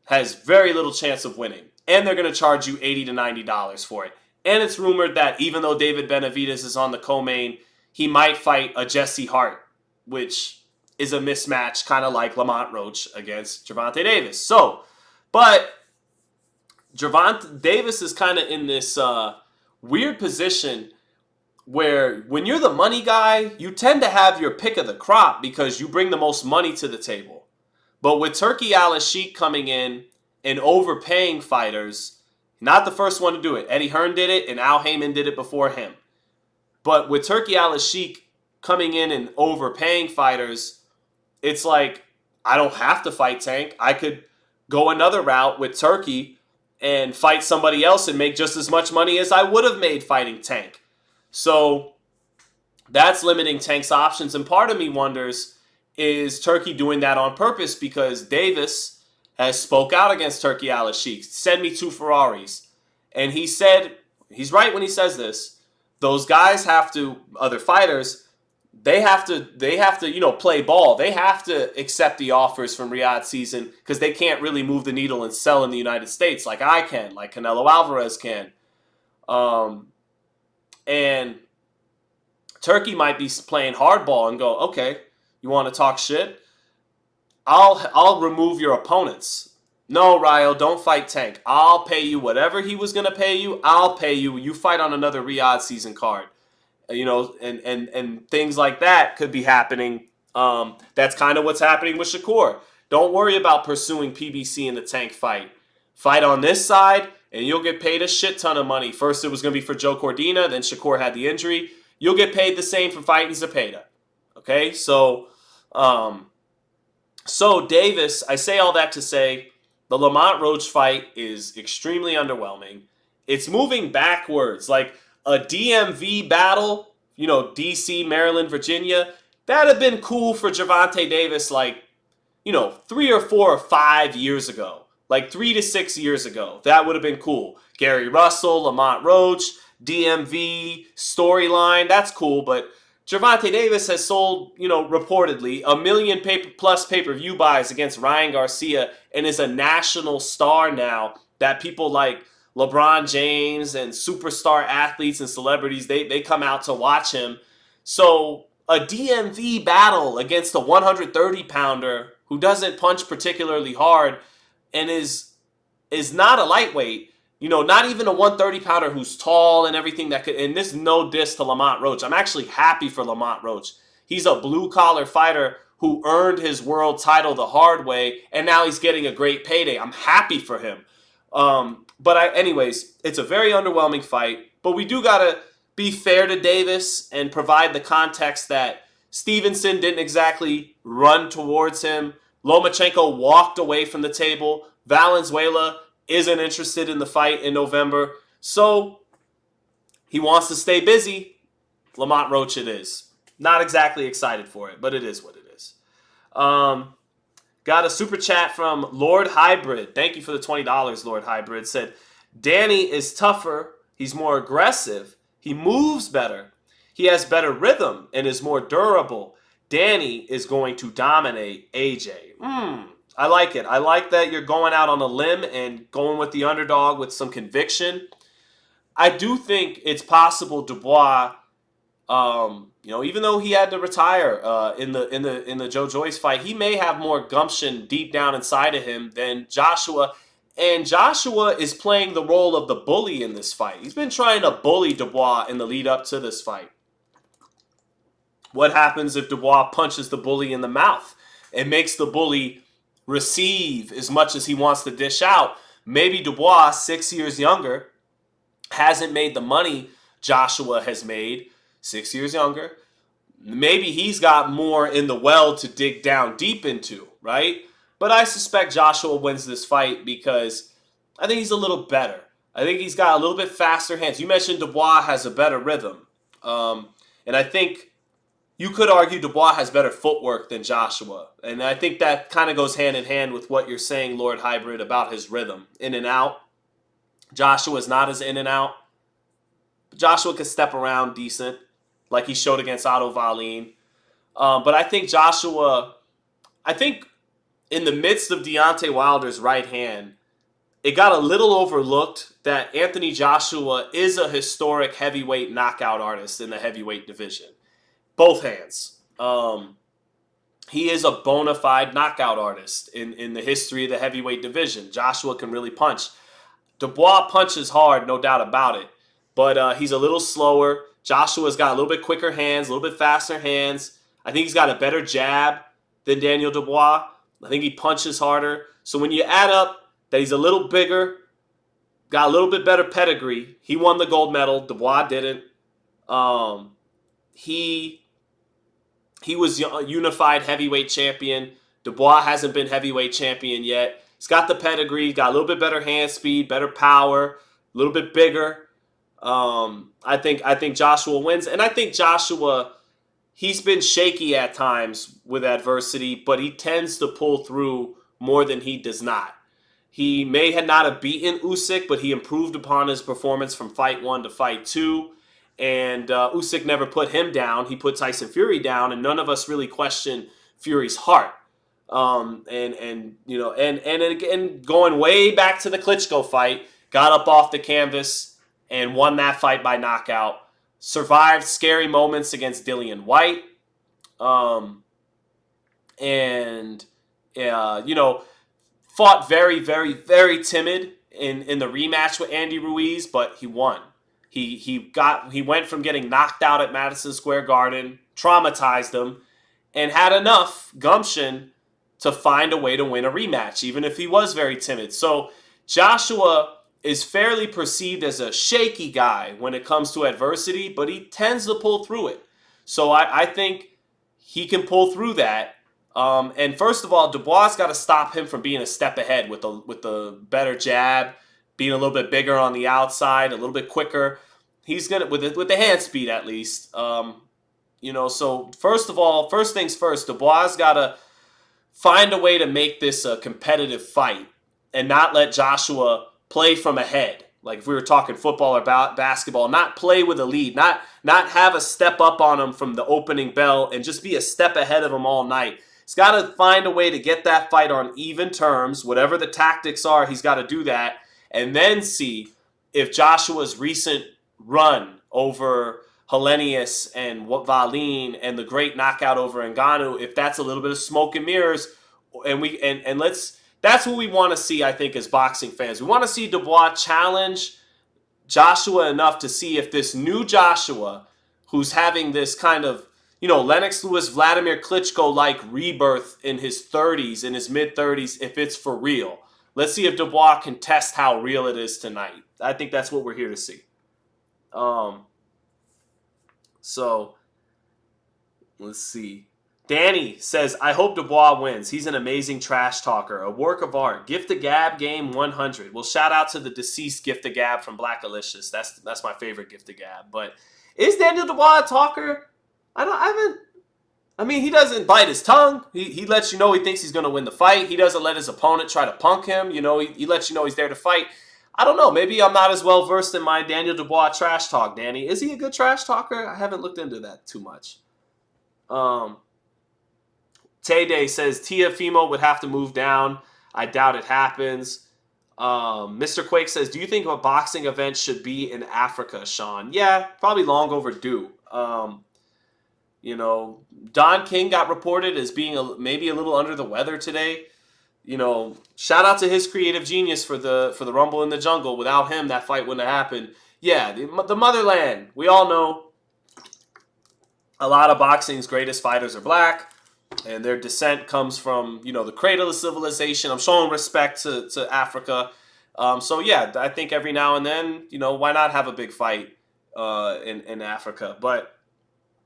has very little chance of winning. And they're going to charge you $80 to $90 for it. And it's rumored that even though David Benavidez is on the co-main, he might fight a Jesse Hart, which is a mismatch, kind of like Lamont Roach against Gervonta Davis. But Gervonta Davis is kind of in this weird position where when you're the money guy, you tend to have your pick of the crop because you bring the most money to the table. But with Turkey Al-Sheikh coming in and overpaying fighters, not the first one to do it. Eddie Hearn did it, and Al Heyman did it before him. But with Turkey Al-Sheikh coming in and overpaying fighters, it's like, I don't have to fight Tank. I could go another route with Turkey and fight somebody else and make just as much money as I would have made fighting Tank. So that's limiting Tank's options. And part of me wonders, is Turkey doing that on purpose? Because Davis has spoke out against Turkey Al-Sheikh. Send me 2 Ferraris. And he said, he's right when he says this, those guys have to, other fighters, they have to, play ball. They have to accept the offers from Riyadh Season because they can't really move the needle and sell in the United States like I can, like Canelo Alvarez can. And Turkey might be playing hardball and go, okay, you want to talk shit? I'll remove your opponents. No, Rayo, don't fight Tank. I'll pay you whatever he was going to pay you. I'll pay you. You fight on another Riyadh Season card. And things like that could be happening. That's kind of what's happening with Shakur. Don't worry about pursuing PBC in the Tank fight. Fight on this side, and you'll get paid a shit ton of money. First, it was going to be for Joe Cordina. Then Shakur had the injury. You'll get paid the same for fighting Zepeda. Okay? So Davis, I say all that to say the Lamont Roach fight is extremely underwhelming. It's moving backwards. Like a DMV battle, D.C., Maryland, Virginia, that'd have been cool for Gervonta Davis 3 or 4 or 5 years ago. Like 3 to 6 years ago. That would have been cool. Gary Russell, Lamont Roach, DMV, storyline, that's cool. But Gervonta Davis has sold, reportedly 1 million plus pay-per-view buys against Ryan Garcia and is a national star now that people like LeBron James and superstar athletes and celebrities, they come out to watch him. So a DMV battle against a 130-pounder who doesn't punch particularly hard and is not a lightweight, not even a 130-pounder who's tall and everything that could, and this is no diss to Lamont Roach. I'm actually happy for Lamont Roach. He's a blue-collar fighter who earned his world title the hard way, and now he's getting a great payday. I'm happy for him. Anyways, it's a very underwhelming fight. But we do got to be fair to Davis and provide the context that Stevenson didn't exactly run towards him. Lomachenko walked away from the table. Valenzuela isn't interested in the fight in November. So he wants to stay busy. Lamont Roach it is. Not exactly excited for it, but it is what it is. Got a super chat from Lord Hybrid. Thank you for the $20, Lord Hybrid. Said, Danny is tougher. He's more aggressive. He moves better. He has better rhythm and is more durable. Danny is going to dominate AJ. I like it. I like that you're going out on a limb and going with the underdog with some conviction. I do think it's possible Dubois, even though he had to retire in the Joe Joyce fight, he may have more gumption deep down inside of him than Joshua. And Joshua is playing the role of the bully in this fight. He's been trying to bully Dubois in the lead up to this fight. What happens if Dubois punches the bully in the mouth and makes the bully receive as much as he wants to dish out? Maybe Dubois, 6 years younger, hasn't made the money Joshua has made, 6 years younger. Maybe he's got more in the well to dig down deep into, right? But I suspect Joshua wins this fight because I think he's a little better. I think he's got a little bit faster hands. You mentioned Dubois has a better rhythm. And I think you could argue Dubois has better footwork than Joshua. And I think that kind of goes hand in hand with what you're saying, Lord Hybrid, about his rhythm. In and out. Joshua is not as in and out. Joshua could step around decent, like he showed against Otto Wallin. But I think in the midst of Deontay Wilder's right hand, it got a little overlooked that Anthony Joshua is a historic heavyweight knockout artist in the heavyweight division. Both hands. He is a bona fide knockout artist in the history of the heavyweight division. Joshua can really punch. Dubois punches hard, no doubt about it. But he's a little slower. Joshua's got a little bit quicker hands, a little bit faster hands. I think he's got a better jab than Daniel Dubois. I think he punches harder. So when you add up that he's a little bigger, got a little bit better pedigree. He won the gold medal. Dubois didn't. He was unified heavyweight champion. Dubois hasn't been heavyweight champion yet. He's got the pedigree, got a little bit better hand speed, better power, a little bit bigger. I think Joshua wins. And I think Joshua, he's been shaky at times with adversity, but he tends to pull through more than he does not. He may not have beaten Usyk, but he improved upon his performance from fight 1 to fight 2. And Usyk never put him down. He put Tyson Fury down, and none of us really questioned Fury's heart. And going way back to the Klitschko fight, got up off the canvas and won that fight by knockout. Survived scary moments against Dillian White. Fought very, very, very timid in the rematch with Andy Ruiz, but he won. He went from getting knocked out at Madison Square Garden, traumatized him, and had enough gumption to find a way to win a rematch, even if he was very timid. So Joshua is fairly perceived as a shaky guy when it comes to adversity, but he tends to pull through it. So I think he can pull through that. And first of all, Dubois got to stop him from being a step ahead with the better jab, being a little bit bigger on the outside, a little bit quicker. He's gonna with the hand speed at least. So first things first, Dubois got to find a way to make this a competitive fight and not let Joshua play from ahead. Like if we were talking football or basketball, not play with a lead, not have a step up on him from the opening bell and just be a step ahead of him all night. He's got to find a way to get that fight on even terms. Whatever the tactics are, he's got to do that. And then see if Joshua's recent run over Helenius and Wallin and the great knockout over Ngannou, if that's a little bit of smoke and mirrors, that's what we want to see, I think, as boxing fans. We want to see Dubois challenge Joshua enough to see if this new Joshua, who's having this kind of, Lennox Lewis, Vladimir Klitschko like rebirth in his 30s, in his mid 30s, if it's for real. Let's see if Dubois can test how real it is tonight. I think that's what we're here to see. Um, so let's see. Danny says, I hope Dubois wins. He's an amazing trash talker, a work of art. Gift the Gab game 100. Well, shout out to the deceased Gift the Gab from Black Alicious. That's my favorite Gift the Gab. But is Daniel Dubois a talker? He doesn't bite his tongue. He lets you know he thinks he's going to win the fight. He doesn't let his opponent try to punk him. He lets you know he's there to fight. I don't know. Maybe I'm not as well versed in my Daniel Dubois trash talk, Danny. Is he a good trash talker? I haven't looked into that too much. Tay says Tiafimo would have to move down. I doubt it happens. Mr. Quake says, do you think a boxing event should be in Africa, Sean? Yeah, probably long overdue. Don King got reported as being maybe a little under the weather today. Shout out to his creative genius for the Rumble in the Jungle. Without him, that fight wouldn't have happened. Yeah, the motherland. We all know a lot of boxing's greatest fighters are black, and their descent comes from, the cradle of civilization. I'm showing respect to Africa. I think every now and then, why not have a big fight in Africa? But,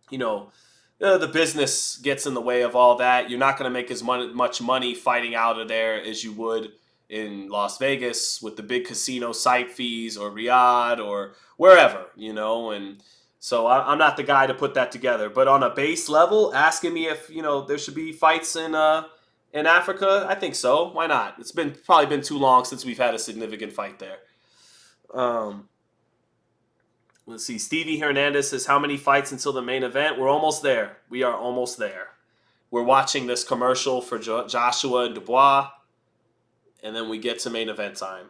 the business gets in the way of all that. You're not going to make as much money fighting out of there as you would in Las Vegas with the big casino site fees, or Riyadh, or wherever, and so I'm not the guy to put that together. But on a base level, asking me if, there should be fights in Africa, I think so. Why not? It's probably been too long since we've had a significant fight there. Let's see. Stevie Hernandez says, how many fights until the main event? We're almost there. We are almost there. We're watching this commercial for Joshua and Dubois, and then we get to main event time.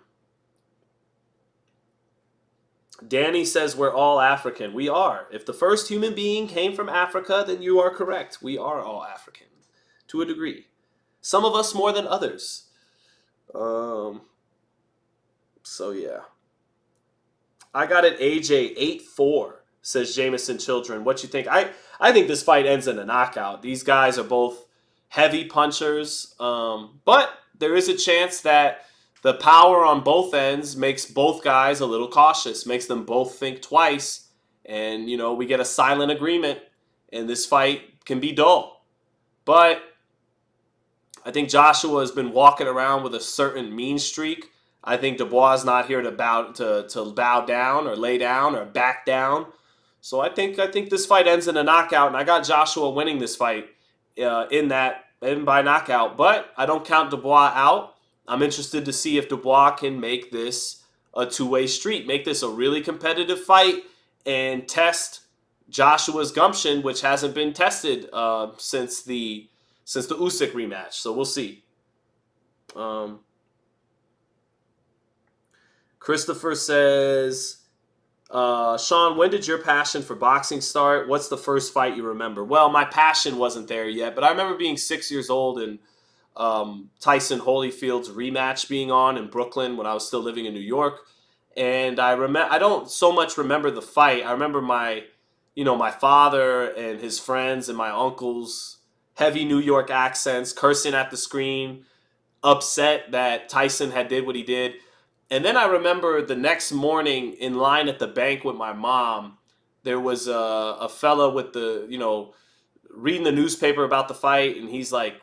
Danny says we're all African. We are. If the first human being came from Africa, then you are correct. We are all African, to a degree. Some of us more than others. Yeah. I got it AJ 8-4, says Jameson Children. What you think? I think this fight ends in a knockout. These guys are both heavy punchers, but there is a chance that the power on both ends makes both guys a little cautious, makes them both think twice, and, we get a silent agreement, and this fight can be dull. But I think Joshua has been walking around with a certain mean streak. I think Dubois is not here to bow down or lay down or back down. So I think this fight ends in a knockout, and I got Joshua winning this fight in by knockout. But I don't count Dubois out. I'm interested to see if Dubois can make this a two-way street, make this a really competitive fight, and test Joshua's gumption, which hasn't been tested since the Usyk rematch. So we'll see. Christopher says, Sean, when did your passion for boxing start? What's the first fight you remember? Well, my passion wasn't there yet, but I remember being 6 years old and Tyson Holyfield's rematch being on in Brooklyn when I was still living in New York. And I don't so much remember the fight. I remember my father and his friends and my uncles, heavy New York accents, cursing at the screen, upset that Tyson had did what he did. And then I remember the next morning in line at the bank with my mom, there was a fella with reading the newspaper about the fight, and he's like,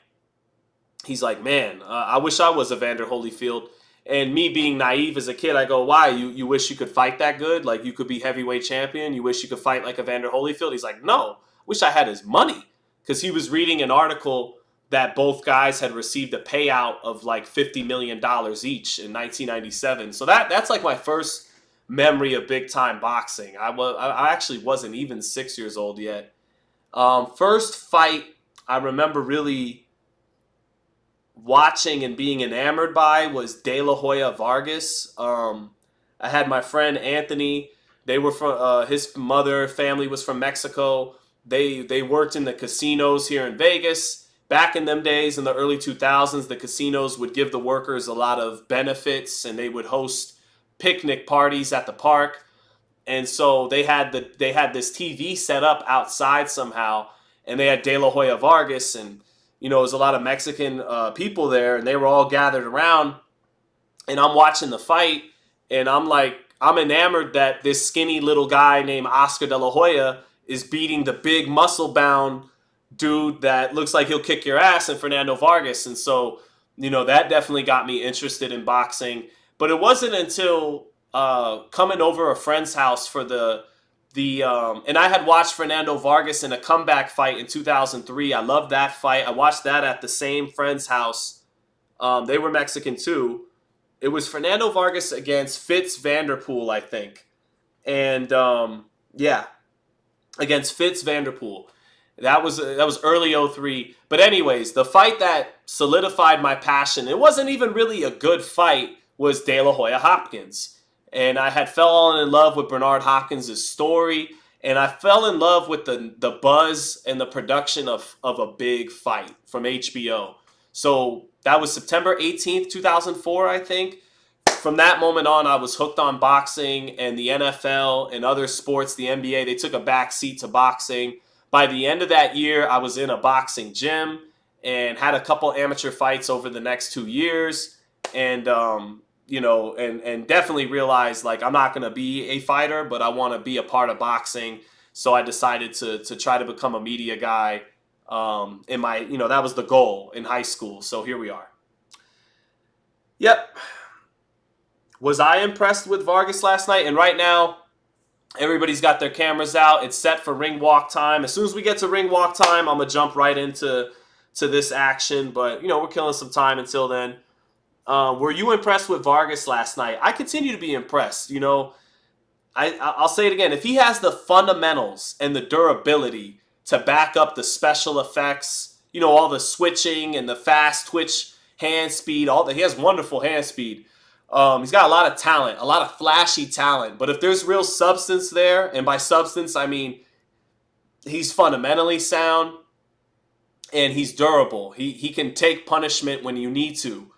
man, I wish I was Evander Holyfield. And me being naive as a kid, I go, why? You wish you could fight that good? Like, you could be heavyweight champion? You wish you could fight like Evander Holyfield? He's like, no, wish I had his money. Because he was reading an article that both guys had received a payout of like $50 million each in 1997. So that's like my first memory of big time boxing. I actually wasn't even 6 years old yet. First fight I remember really watching and being enamored by was De La Hoya Vargas. I had my friend Anthony. They were from his family was from Mexico. They worked in the casinos here in Vegas. Back in them days, in the early 2000s, the casinos would give the workers a lot of benefits, and they would host picnic parties at the park. And so they had this TV set up outside somehow, and they had De La Hoya Vargas, and it was a lot of Mexican people there, and they were all gathered around, and I'm watching the fight, and I'm enamored that this skinny little guy named Oscar De La Hoya is beating the big muscle-bound dude that looks like he'll kick your ass, and Fernando Vargas. And so, that definitely got me interested in boxing. But it wasn't until coming over a friend's house for and I had watched Fernando Vargas in a comeback fight in 2003. I loved that fight. I watched that at the same friend's house. They were Mexican too. It was Fernando Vargas against Fitz Vanderpool, I think. And against Fitz Vanderpool. That was early 03. But anyways, the fight that solidified my passion, it wasn't even really a good fight, was De La Hoya Hopkins. And I had fallen in love with Bernard Hopkins' story, and I fell in love with the buzz and the production of a big fight from HBO. So that was September 18th, 2004, I think. From that moment on, I was hooked on boxing, and the NFL and other sports, the NBA, they took a back seat to boxing. By the end of that year, I was in a boxing gym and had a couple amateur fights over the next 2 years. And, and definitely realized, like, I'm not going to be a fighter, but I want to be a part of boxing. So I decided to try to become a media guy. That was the goal in high school. So here we are. Yep. Was I impressed with Vargas last night? And right now, everybody's got their cameras out. It's set for ring walk time. As soon as we get to ring walk time, I'm going to jump right into this action. But, we're killing some time until then. Were you impressed with Vargas last night? I continue to be impressed. I'll say it again. If he has the fundamentals and the durability to back up the special effects, all the switching and the fast twitch hand speed, he has wonderful hand speed. He's got a lot of talent, a lot of flashy talent. But if there's real substance there, and by substance I mean he's fundamentally sound and he's durable. He can take punishment when you need to.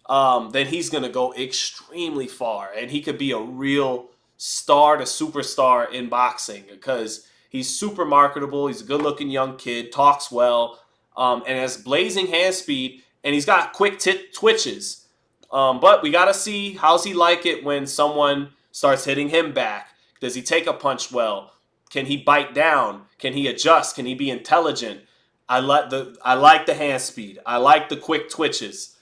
Then he's going to go extremely far. And he could be a real star to superstar in boxing because he's super marketable. He's a good-looking young kid, talks well, and has blazing hand speed, and he's got quick twitches. But we got to see, how's he like it when someone starts hitting him back? Does he take a punch well? Can he bite down? Can he adjust? Can he be intelligent? I like the hand speed. I like the quick twitches.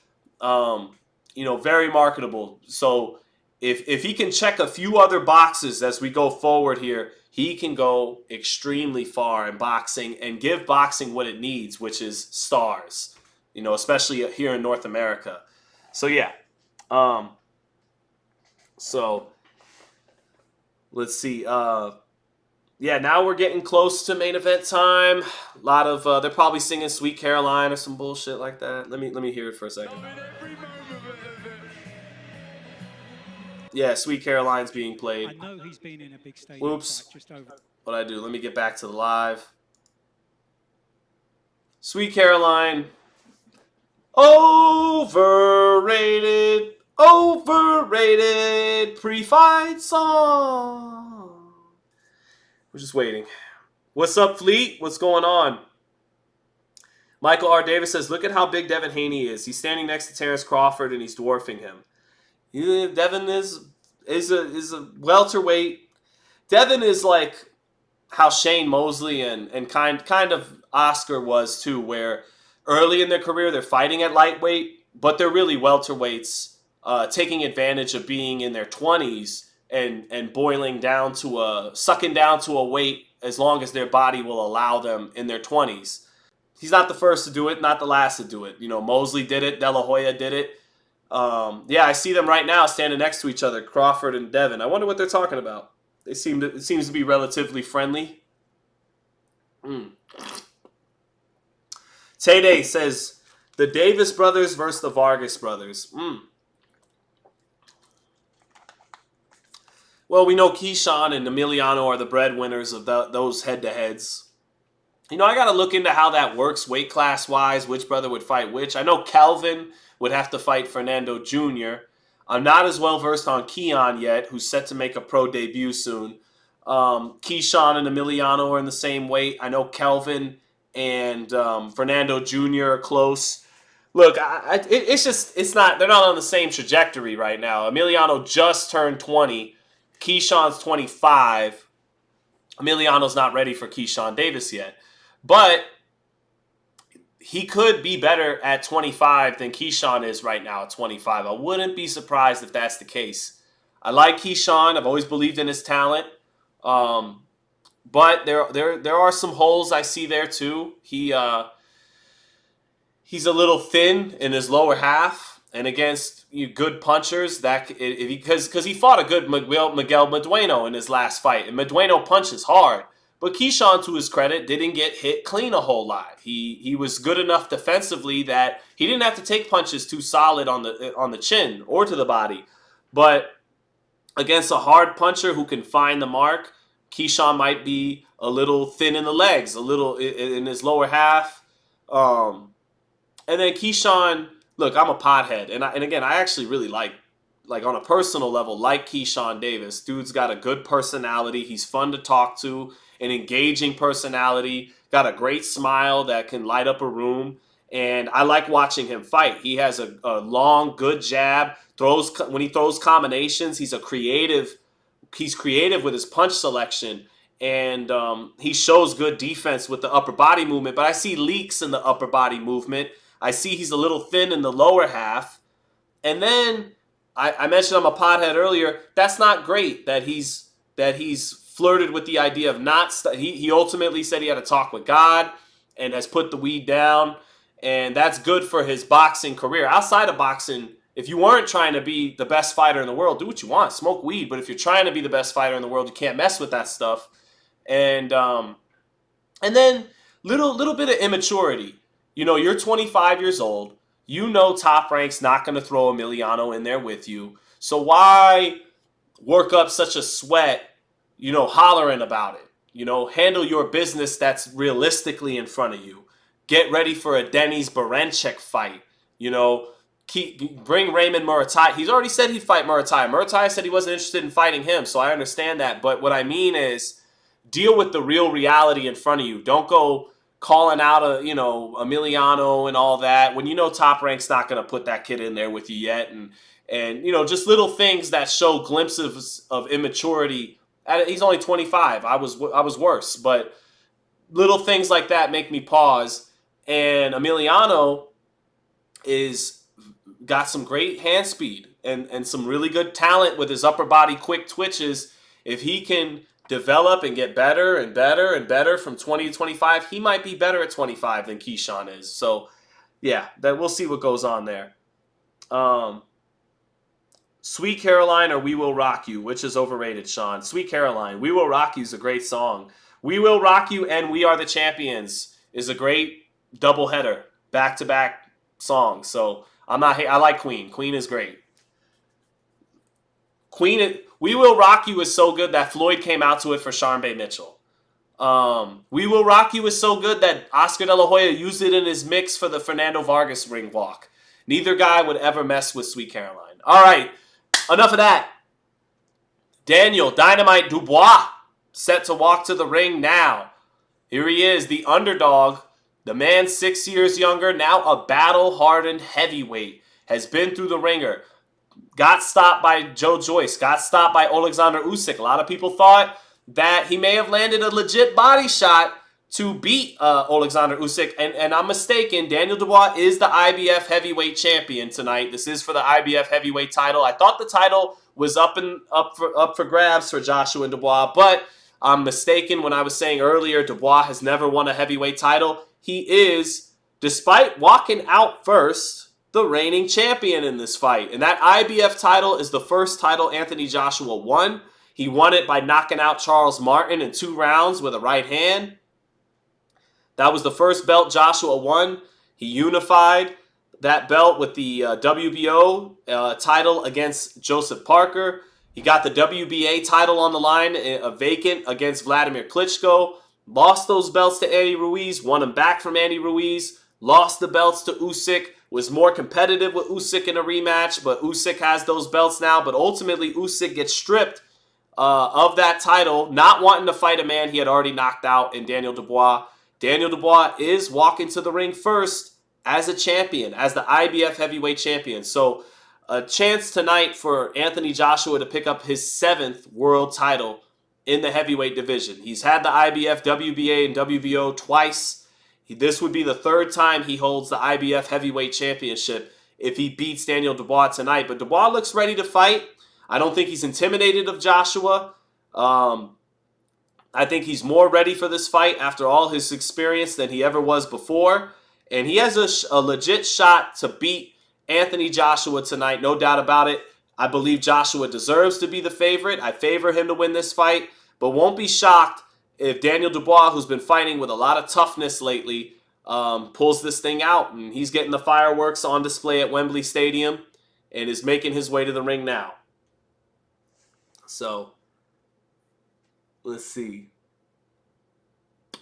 Very marketable. So if he can check a few other boxes as we go forward here, he can go extremely far in boxing and give boxing what it needs, which is stars, especially here in North America. So, yeah. So, let's see. Now we're getting close to main event time. A lot of, they're probably singing Sweet Caroline or some bullshit like that. Let me hear it for a second. Yeah, Sweet Caroline's being played. I know he's been in a big stadium. Whoops. Fight just over. What'd I do? Let me get back to the live. Sweet Caroline. Overrated pre-fight song. We're just waiting. What's up, Fleet? What's going on? Michael R. Davis says, look at how big Devin Haney is. He's standing next to Terrence Crawford and he's dwarfing him. Yeah, Devin is a welterweight. Devin is like how Shane Mosley and kind of Oscar was too, where early in their career they're fighting at lightweight, but they're really welterweights, taking advantage of being in their 20s and boiling down to sucking down to a weight as long as their body will allow them in their 20s. He's not the first to do it, not the last to do it. Mosley did it, De La Hoya did it. I see them right now standing next to each other, Crawford and Devin. I wonder what they're talking about. It seems to be relatively friendly. Tay says, the Davis brothers versus the Vargas brothers. Well, we know Keyshawn and Emiliano are the breadwinners of those head-to-heads. I got to look into how that works weight class-wise, which brother would fight which. I know Calvin would have to fight Fernando Jr. I'm not as well-versed on Keon yet, who's set to make a pro debut soon. Keyshawn and Emiliano are in the same weight. I know Kelvin and Fernando Jr. close. Look, it's not. They're not on the same trajectory right now. Emiliano just turned 20. Keyshawn's 25. Emiliano's not ready for Keyshawn Davis yet, but he could be better at 25 than Keyshawn is right now at 25. I wouldn't be surprised if that's the case. I like Keyshawn. I've always believed in his talent. But there are some holes I see there too. He's a little thin in his lower half, and against good punchers because he fought a good Miguel Medueno in his last fight, and Medueno punches hard. But Keyshawn, to his credit, didn't get hit clean a whole lot. He was good enough defensively that he didn't have to take punches too solid on the chin or to the body. But against a hard puncher who can find the mark, Keyshawn might be a little thin in the legs, a little in his lower half. And then Keyshawn, look, I'm a pothead, and again, I actually really like on a personal level, like Keyshawn Davis. Dude's got a good personality. He's fun to talk to, an engaging personality, got a great smile that can light up a room, and I like watching him fight. He has a long, good jab. When he throws combinations, he's creative with his punch selection, and he shows good defense with the upper body movement. But I see leaks in the upper body movement. I see he's a little thin in the lower half. And then I mentioned I'm a pothead earlier. That's not great that he's flirted with the idea of not. He ultimately said he had a talk with God and has put the weed down, and that's good for his boxing career. Outside of boxing, if you weren't trying to be the best fighter in the world, do what you want, smoke weed. But if you're trying to be the best fighter in the world, you can't mess with that stuff. And then little bit of immaturity. You're 25 years old. Top Rank's not going to throw Emiliano in there with you. So why work up such a sweat, hollering about it? Handle your business that's realistically in front of you. Get ready for a Denis Berancek fight. Bring Raymond Muratai. He's already said he'd fight Muratai. Muratai said he wasn't interested in fighting him, so I understand that. But what I mean is deal with the real reality in front of you. Don't go calling out Emiliano and all that when Top Rank's not going to put that kid in there with you yet, and just little things that show glimpses of immaturity. He's only 25. I was worse, but little things like that make me pause. And Emiliano got some great hand speed and some really good talent with his upper body quick twitches. If he can develop and get better and better and better from 20 to 25, he might be better at 25 than Keyshawn is. So, yeah, we'll see what goes on there. Sweet Caroline or We Will Rock You, which is overrated, Sean? Sweet Caroline. We Will Rock You is a great song. We Will Rock You and We Are the Champions is a great doubleheader, back-to-back song. So I like Queen. Queen is great. We Will Rock You is so good that Floyd came out to it for Sharmba Mitchell. We Will Rock You is so good that Oscar De La Hoya used it in his mix for the Fernando Vargas ring walk. Neither guy would ever mess with Sweet Caroline. All right, enough of that. Daniel Dynamite Dubois set to walk to the ring now. Here he is, the underdog. The man 6 years younger, now a battle-hardened heavyweight, has been through the ringer. Got stopped by Joe Joyce, got stopped by Alexander Usyk. A lot of people thought that he may have landed a legit body shot to beat Alexander Usyk, and I'm mistaken. Daniel Dubois is the IBF heavyweight champion tonight. This is for the IBF heavyweight title. I thought the title was up for grabs for Joshua and Dubois, but I'm mistaken when I was saying earlier Dubois has never won a heavyweight title. He is, despite walking out first, the reigning champion in this fight. And that IBF title is the first title Anthony Joshua won. He won it by knocking out Charles Martin in 2 rounds with a right hand. That was the first belt Joshua won. He unified that belt with the WBO title against Joseph Parker. He got the WBA title on the line, vacant against Vladimir Klitschko. Lost those belts to Andy Ruiz, won them back from Andy Ruiz, lost the belts to Usyk, was more competitive with Usyk in a rematch, but Usyk has those belts now. But ultimately, Usyk gets stripped of that title, not wanting to fight a man he had already knocked out in Daniel Dubois. Daniel Dubois is walking to the ring first as a champion, as the IBF heavyweight champion. So a chance tonight for Anthony Joshua to pick up his 7th world title in the heavyweight division. He's had the IBF, WBA, and WBO twice. This would be the 3rd time he holds the IBF heavyweight championship if he beats Daniel Dubois tonight. But Dubois looks ready to fight. I don't think he's intimidated of Joshua. I think he's more ready for this fight after all his experience than he ever was before. And he has a legit shot to beat Anthony Joshua tonight, no doubt about it. I believe Joshua deserves to be the favorite. I favor him to win this fight, but won't be shocked if Daniel Dubois, who's been fighting with a lot of toughness lately, pulls this thing out. And he's getting the fireworks on display at Wembley Stadium and is making his way to the ring now. So, let's see.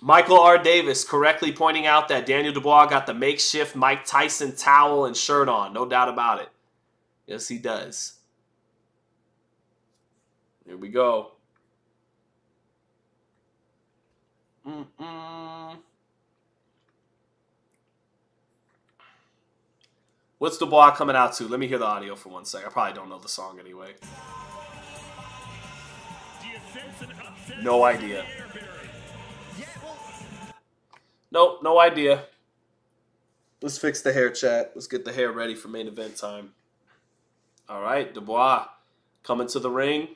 Michael R. Davis correctly pointing out that Daniel Dubois got the makeshift Mike Tyson towel and shirt on. No doubt about it. Yes, he does. Here we go. What's Dubois coming out to? Let me hear the audio for 1 second. I probably don't know the song anyway. No idea. Nope, no idea. Let's fix the hair, chat. Let's get the hair ready for main event time. All right, Dubois coming to the ring.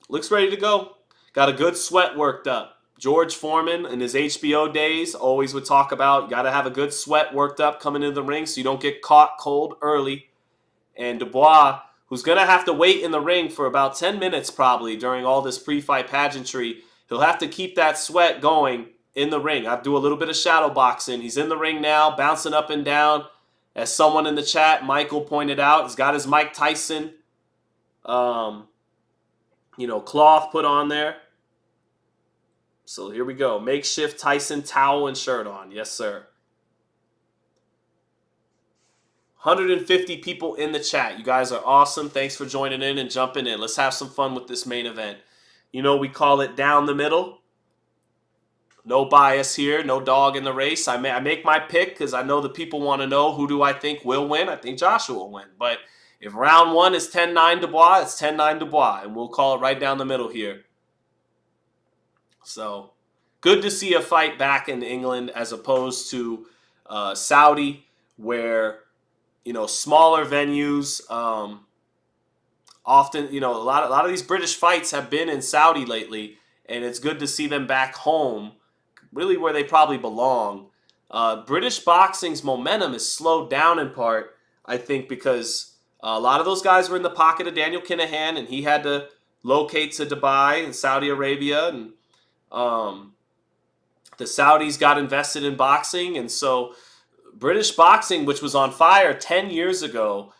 Looks ready to go. Got a good sweat worked up. George Foreman in his HBO days always would talk about you got to have a good sweat worked up coming into the ring so you don't get caught cold early. And Dubois, who's going to have to wait in the ring for about 10 minutes probably during all this pre-fight pageantry, he'll have to keep that sweat going in the ring. I do a little bit of shadow boxing. He's in the ring now, bouncing up and down. As someone in the chat, Michael, pointed out, he's got his Mike Tyson, cloth put on there. So here we go. Makeshift Tyson towel and shirt on. Yes, sir. 150 people in the chat. You guys are awesome. Thanks for joining in and jumping in. Let's have some fun with this main event. We call it down the middle. No bias here. No dog in the race. I make my pick because I know the people want to know who do I think will win. I think Joshua will win. But if round 1 is 10-9 Dubois, it's 10-9 Dubois. And we'll call it right down the middle here. So good to see a fight back in England as opposed to Saudi, where smaller venues. Often, a lot of these British fights have been in Saudi lately, and it's good to see them back home, really where they probably belong. British boxing's momentum is slowed down in part, I think, because a lot of those guys were in the pocket of Daniel Kinahan, and he had to locate to Dubai and Saudi Arabia, and the Saudis got invested in boxing, and so British boxing, which was on fire 10 years ago,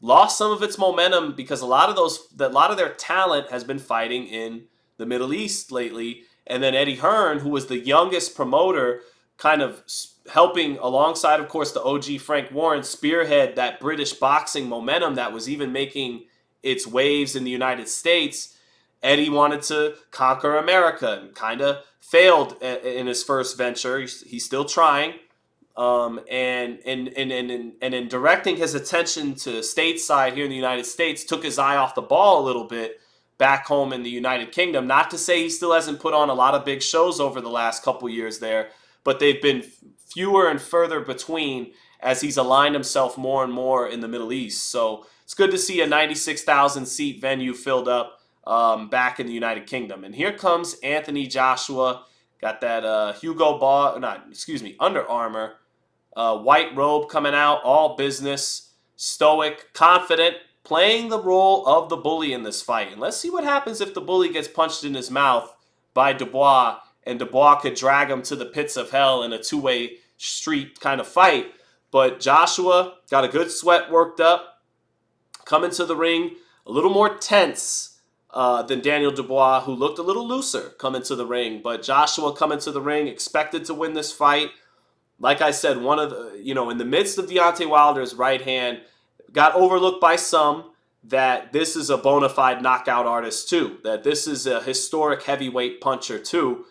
lost some of its momentum because a lot of their talent has been fighting in the Middle East lately. And then Eddie Hearn, who was the youngest promoter, kind of helping alongside, of course, the OG Frank Warren, spearhead that British boxing momentum that was even making its waves in the United States. Eddie wanted to conquer America and kind of failed in his first venture. He's still trying. And in directing his attention to stateside here in the United States, took his eye off the ball a little bit back home in the United Kingdom. Not to say he still hasn't put on a lot of big shows over the last couple years there, but they've been fewer and further between as he's aligned himself more and more in the Middle East. So it's good to see a 96,000 seat venue filled up back in the United Kingdom. And here comes Anthony Joshua. Got that Under Armour white robe coming out, all business, stoic, confident, playing the role of the bully in this fight. And let's see what happens if the bully gets punched in his mouth by Dubois, and Dubois could drag him to the pits of hell in a two-way street kind of fight. But Joshua got a good sweat worked up, coming to the ring a little more tense than Daniel Dubois, who looked a little looser coming to the ring. But Joshua coming to the ring, expected to win this fight. Like I said, one of the, in the midst of Deontay Wilder's right hand, got overlooked by some that this is a bona fide knockout artist too, that this is a historic heavyweight puncher too,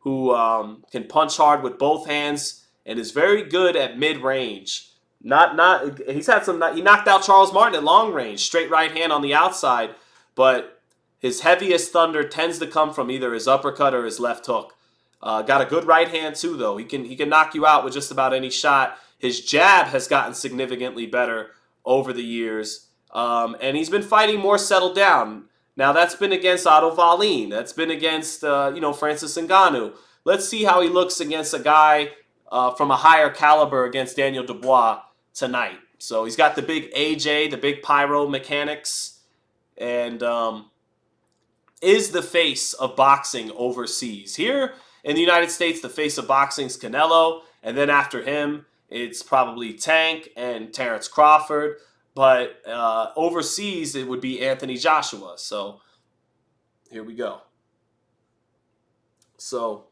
who can punch hard with both hands and is very good at mid-range. He's had some. He knocked out Charles Martin at long range, straight right hand on the outside, but his heaviest thunder tends to come from either his uppercut or his left hook. Got a good right hand too, though. He can knock you out with just about any shot. His jab has gotten significantly better over the years, and he's been fighting more settled down. Now that's been against Otto Wallin. That's been against Francis Ngannou. Let's see how he looks against a guy from a higher caliber against Daniel Dubois tonight. So he's got the big AJ, the big pyro mechanics, and is the face of boxing overseas. Here in the United States, the face of boxing is Canelo, and then after him, it's probably Tank and Terrence Crawford. But overseas, it would be Anthony Joshua. So here we go. So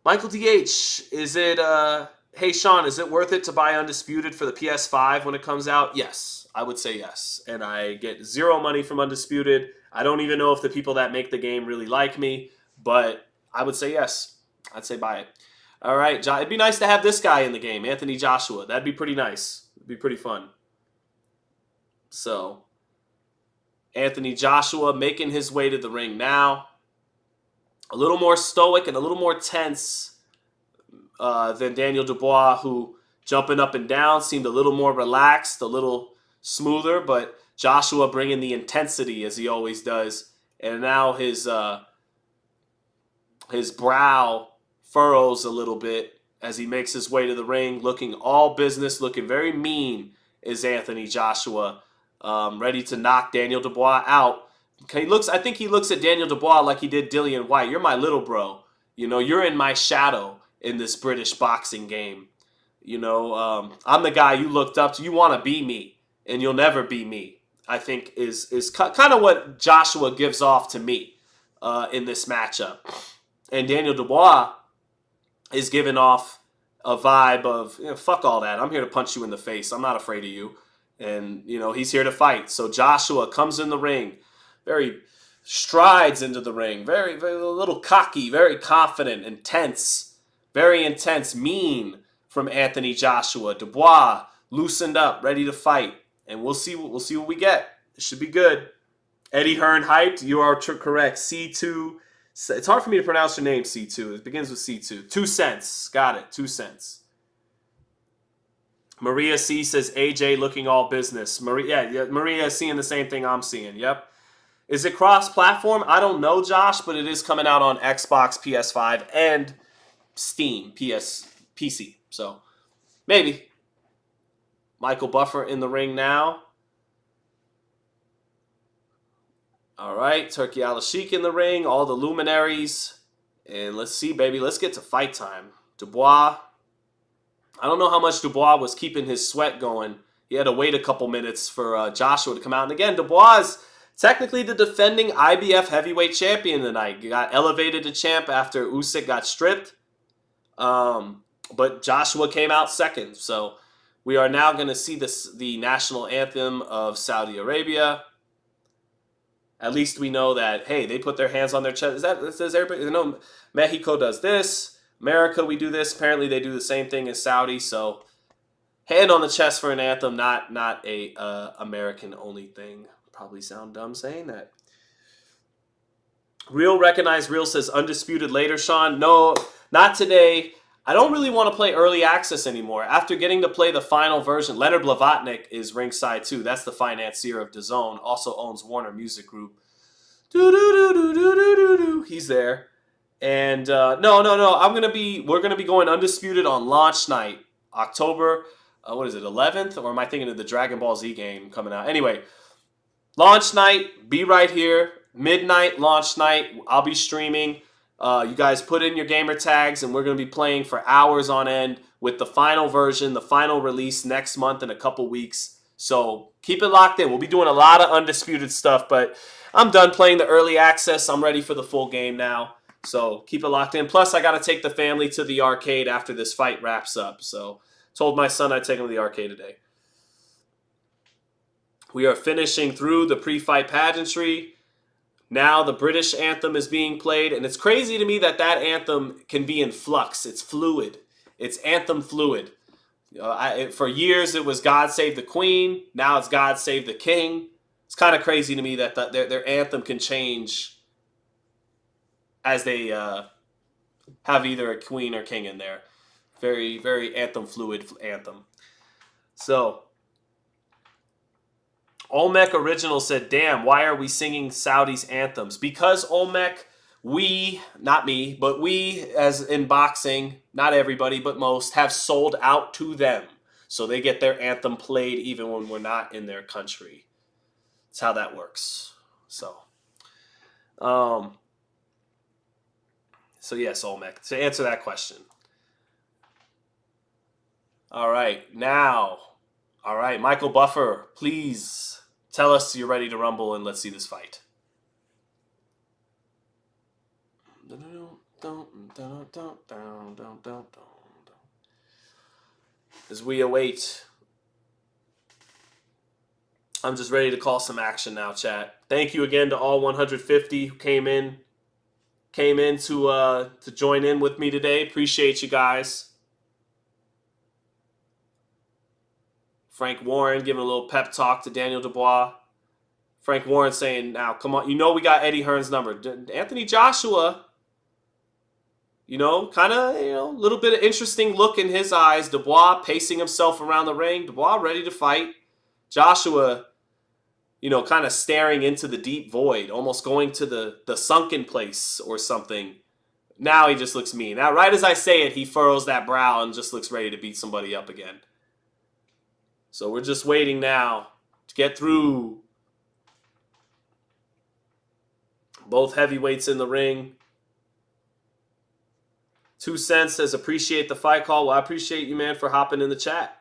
Michael DH, is it, hey Sean, is it worth it to buy Undisputed for the PS5 when it comes out? Yes, I would say yes. And I get zero money from Undisputed. I don't even know if the people that make the game really like me, but I would say yes. I'd say buy it. All right, it'd be nice to have this guy in the game, Anthony Joshua. That'd be pretty nice. It'd be pretty fun. So, Anthony Joshua making his way to the ring now. A little more stoic and a little more tense than Daniel Dubois, who jumping up and down seemed a little more relaxed, a little smoother, but Joshua bringing the intensity as he always does. And now his brow furrows a little bit as he makes his way to the ring, looking all business, looking very mean is Anthony Joshua, ready to knock Daniel Dubois out. I think he looks at Daniel Dubois like he did Dillian White. You're my little bro. You're in my shadow in this British boxing game. I'm the guy you looked up to. You want to be me, and you'll never be me, I think is kind of what Joshua gives off to me in this matchup. And Daniel Dubois is giving off a vibe of, fuck all that. I'm here to punch you in the face. I'm not afraid of you. And, he's here to fight. So Joshua comes in the ring, very strides into the ring, very, very a little cocky, very confident, intense, very intense, mean from Anthony Joshua. Dubois loosened up, ready to fight. And we'll see what we get. It should be good. Eddie Hearn hyped. You are correct. C2. It's hard for me to pronounce your name, C2. It begins with C2. 2 cents. Got it. 2 cents. Maria C says AJ looking all business. Maria is seeing the same thing I'm seeing. Yep. Is it cross-platform? I don't know, Josh, but it is coming out on Xbox, PS5, and Steam, PC. So, maybe. Michael Buffer in the ring now. All right, Turkey Al-Sheikh in the ring, all the luminaries. And let's see, baby. Let's get to fight time. Dubois. I don't know how much Dubois was keeping his sweat going. He had to wait a couple minutes for Joshua to come out. And again, Dubois is technically the defending IBF heavyweight champion tonight. He got elevated to champ after Usyk got stripped. But Joshua came out second. So we are now going to see the national anthem of Saudi Arabia. At least we know that, hey, they put their hands on their chest. Does everybody know? Mexico does this. America, we do this. Apparently, they do the same thing as Saudi. So, hand on the chest for an anthem, not a American-only thing. Probably sound dumb saying that. Real Recognize Real says Undisputed later, Sean. No, not today. I don't really want to play early access anymore. After getting to play the final version, Leonard Blavatnik is ringside too. That's the financier of DAZN. Also owns Warner Music Group. He's there. And no. We're gonna be going Undisputed on launch night, October. 11th? Or am I thinking of the Dragon Ball Z game coming out? Anyway, launch night. Be right here. Midnight launch night. I'll be streaming. You guys put in your gamer tags, and we're going to be playing for hours on end with the final version, the final release next month in a couple weeks. So keep it locked in. We'll be doing a lot of Undisputed stuff, but I'm done playing the early access. I'm ready for the full game now. So keep it locked in. Plus, I got to take the family to the arcade after this fight wraps up. So told my son I'd take him to the arcade today. We are finishing through the pre-fight pageantry. Now the British anthem is being played, and it's crazy to me that that anthem can be in flux. It's fluid. It's anthem fluid. For years it was God Save the Queen. Now it's God Save the King. It's kind of crazy to me that their anthem can change as they have either a queen or king in there. Very, very anthem fluid anthem. So, Olmec Original said, damn, why are we singing Saudi's anthems? Because Olmec, we, not me, but we, as in boxing, not everybody, but most, have sold out to them. So they get their anthem played even when we're not in their country. That's how that works. So yes, Olmec, to answer that question. All right, Michael Buffer, please tell us you're ready to rumble and let's see this fight. As we await, I'm just ready to call some action now, chat. Thank you again to all 150 who came in to join in with me today. Appreciate you guys. Frank Warren giving a little pep talk to Daniel Dubois. Frank Warren saying, now, come on, we got Eddie Hearn's number. Anthony Joshua, kind of, a little bit of interesting look in his eyes. Dubois pacing himself around the ring. Dubois ready to fight. Joshua, kind of staring into the deep void, almost going to the sunken place or something. Now he just looks mean. Now, right as I say it, he furrows that brow and just looks ready to beat somebody up again. So we're just waiting now to get through both heavyweights in the ring. 2 cents says, appreciate the fight call. Well, I appreciate you, man, for hopping in the chat.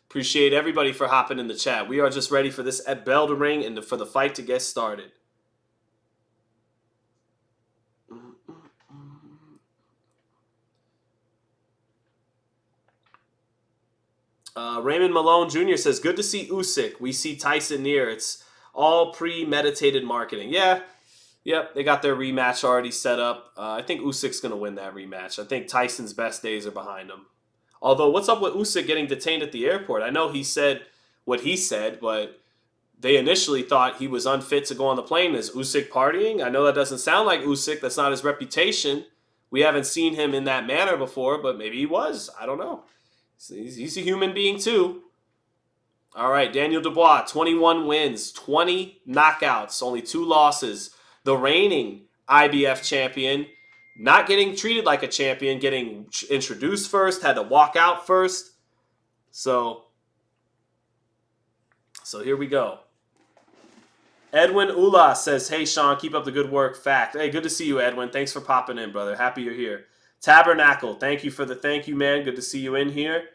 Appreciate everybody for hopping in the chat. We are just ready for this bell to ring and for the fight to get started. Raymond Malone Jr. says, good to see Usyk. We see Tyson near. It's all premeditated marketing. Yeah. Yep, they got their rematch already set up. I think Usyk's going to win that rematch. I think Tyson's best days are behind him. Although, what's up with Usyk getting detained at the airport? I know he said what he said, but they initially thought he was unfit to go on the plane. Is Usyk partying? I know that doesn't sound like Usyk. That's not his reputation. We haven't seen him in that manner before, but maybe he was. I don't know. He's a human being too. All right, Daniel Dubois, 21 wins, 20 knockouts, only 2 losses. The reigning IBF champion, not getting treated like a champion, getting introduced first, had to walk out first. So here we go. Edwin Ula says, hey, Sean, keep up the good work. Fact. Hey, good to see you, Edwin. Thanks for popping in, brother. Happy you're here. Tabernacle, thank you for the thank you, man. Good to see you in here.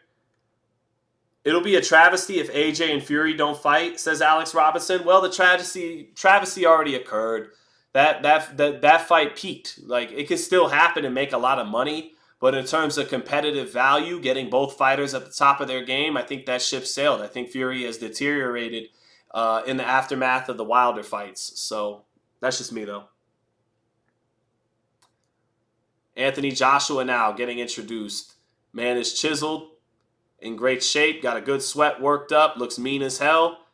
It'll be a travesty if AJ and Fury don't fight, says Alex Robinson. Well, the travesty already occurred. That fight peaked. Like, it could still happen and make a lot of money, but in terms of competitive value, getting both fighters at the top of their game, I think that ship sailed. I think Fury has deteriorated in the aftermath of the Wilder fights. So that's just me, though. Anthony Joshua now getting introduced. Man is chiseled, in great shape, got a good sweat worked up, looks mean as hell.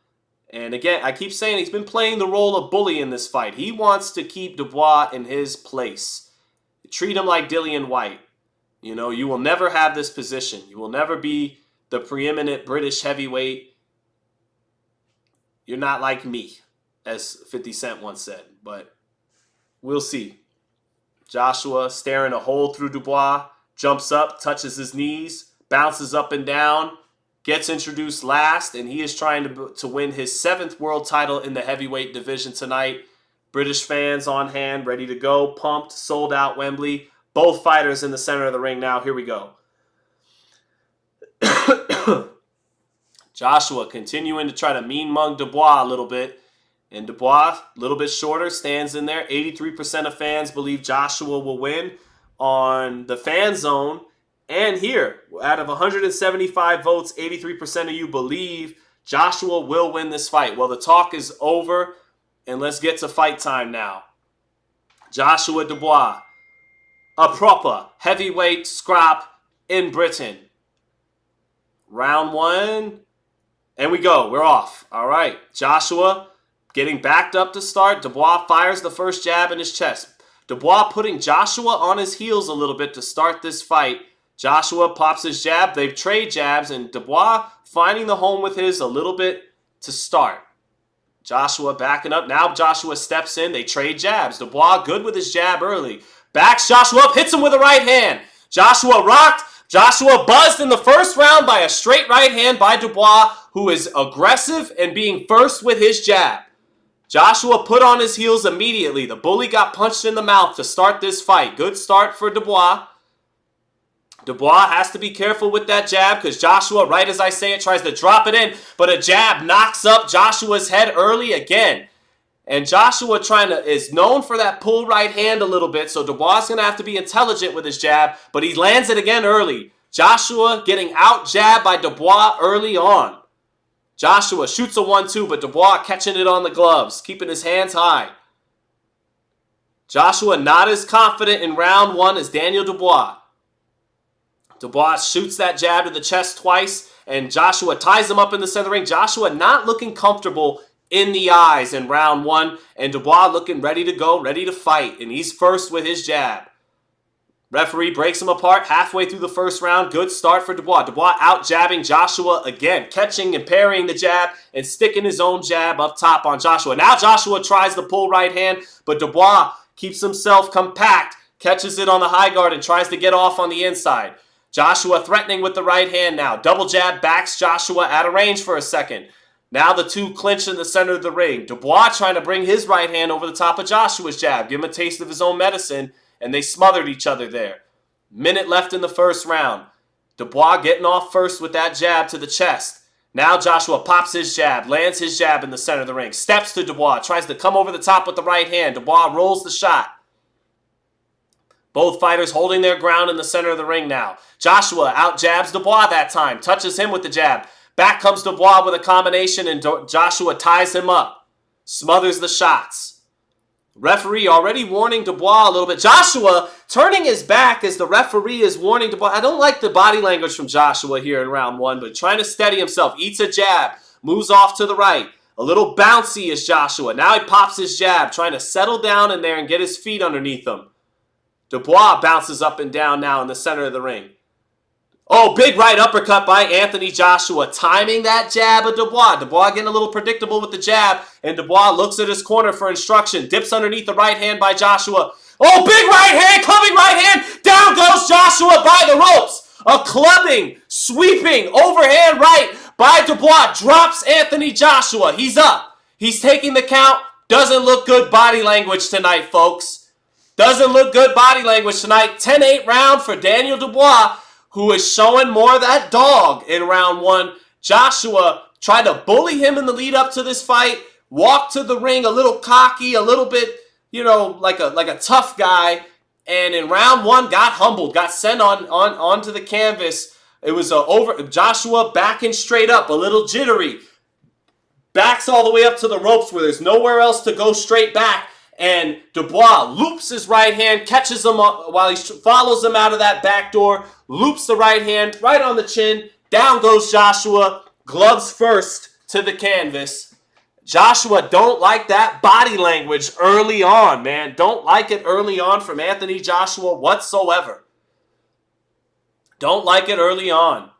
And again, I keep saying he's been playing the role of bully in this fight. He wants to keep Dubois in his place. Treat him like Dillian White. You will never have this position. You will never be the preeminent British heavyweight. You're not like me, as 50 Cent once said. But we'll see. Joshua staring a hole through Dubois, jumps up, touches his knees, bounces up and down, gets introduced last, and he is trying to win his 7th world title in the heavyweight division tonight. British fans on hand, ready to go, pumped, sold out Wembley. Both fighters in the center of the ring now. Here we go. Joshua continuing to try to mean-mug Dubois a little bit. And Dubois, a little bit shorter, stands in there. 83% of fans believe Joshua will win on the fan zone. And here, out of 175 votes, 83% of you believe Joshua will win this fight. Well, the talk is over. And let's get to fight time now. Joshua Dubois, a proper heavyweight scrap in Britain. Round one. And we go. We're off. All right. Joshua getting backed up to start. Dubois fires the first jab in his chest. Dubois putting Joshua on his heels a little bit to start this fight. Joshua pops his jab. They trade jabs, and Dubois finding the home with his a little bit to start. Joshua backing up. Now Joshua steps in. They trade jabs. Dubois good with his jab early. Backs Joshua up. Hits him with a right hand. Joshua rocked. Joshua buzzed in the first round by a straight right hand by Dubois, who is aggressive and being first with his jab. Joshua put on his heels immediately. The bully got punched in the mouth to start this fight. Good start for Dubois. Dubois has to be careful with that jab because Joshua, right as I say it, tries to drop it in, but a jab knocks up Joshua's head early again. And Joshua is known for that pull right hand a little bit, so Dubois is going to have to be intelligent with his jab, but he lands it again early. Joshua getting out jabbed by Dubois early on. Joshua shoots a 1-2, but Dubois catching it on the gloves, keeping his hands high. Joshua not as confident in round one as Daniel Dubois. Dubois shoots that jab to the chest twice, and Joshua ties him up in the center of the ring. Joshua not looking comfortable in the eyes in round one, and Dubois looking ready to go, ready to fight, and he's first with his jab. Referee breaks him apart halfway through the first round. Good start for Dubois. Dubois out jabbing Joshua again, catching and parrying the jab and sticking his own jab up top on Joshua. Now Joshua tries the pull right hand, but Dubois keeps himself compact, catches it on the high guard, and tries to get off on the inside. Joshua threatening with the right hand now. Double jab backs Joshua out of range for a second. Now the two clinch in the center of the ring. Dubois trying to bring his right hand over the top of Joshua's jab. Give him a taste of his own medicine, and they smothered each other there. Minute left in the first round. Dubois getting off first with that jab to the chest. Now Joshua pops his jab, lands his jab in the center of the ring. Steps to Dubois, tries to come over the top with the right hand. Dubois rolls the shot. Both fighters holding their ground in the center of the ring now. Joshua out jabs Dubois that time. Touches him with the jab. Back comes Dubois with a combination, and Joshua ties him up. Smothers the shots. Referee already warning Dubois a little bit. Joshua turning his back as the referee is warning Dubois. I don't like the body language from Joshua here in round one, but trying to steady himself. Eats a jab. Moves off to the right. A little bouncy is Joshua. Now he pops his jab, trying to settle down in there and get his feet underneath him. Dubois bounces up and down now in the center of the ring. Oh, big right uppercut by Anthony Joshua. Timing that jab of Dubois. Dubois getting a little predictable with the jab. And Dubois looks at his corner for instruction. Dips underneath the right hand by Joshua. Oh, big right hand, coming right hand. Down goes Joshua by the ropes. A clubbing, sweeping, overhand right by Dubois. Drops Anthony Joshua. He's up. He's taking the count. Doesn't look good body language tonight, folks. Doesn't look good body language tonight. 10-8 round for Daniel Dubois, who is showing more of that dog in round one. Joshua tried to bully him in the lead up to this fight. Walked to the ring a little cocky, a little bit, like a tough guy. And in round one, got humbled, got sent onto the canvas. It was Joshua backing straight up, a little jittery. Backs all the way up to the ropes where there's nowhere else to go straight back. And Dubois loops his right hand, catches him up while he follows him out of that back door, loops the right hand right on the chin. Down goes Joshua, gloves first to the canvas. Joshua don't like that body language early on, man. Don't like it early on from Anthony Joshua whatsoever. Don't like it early on.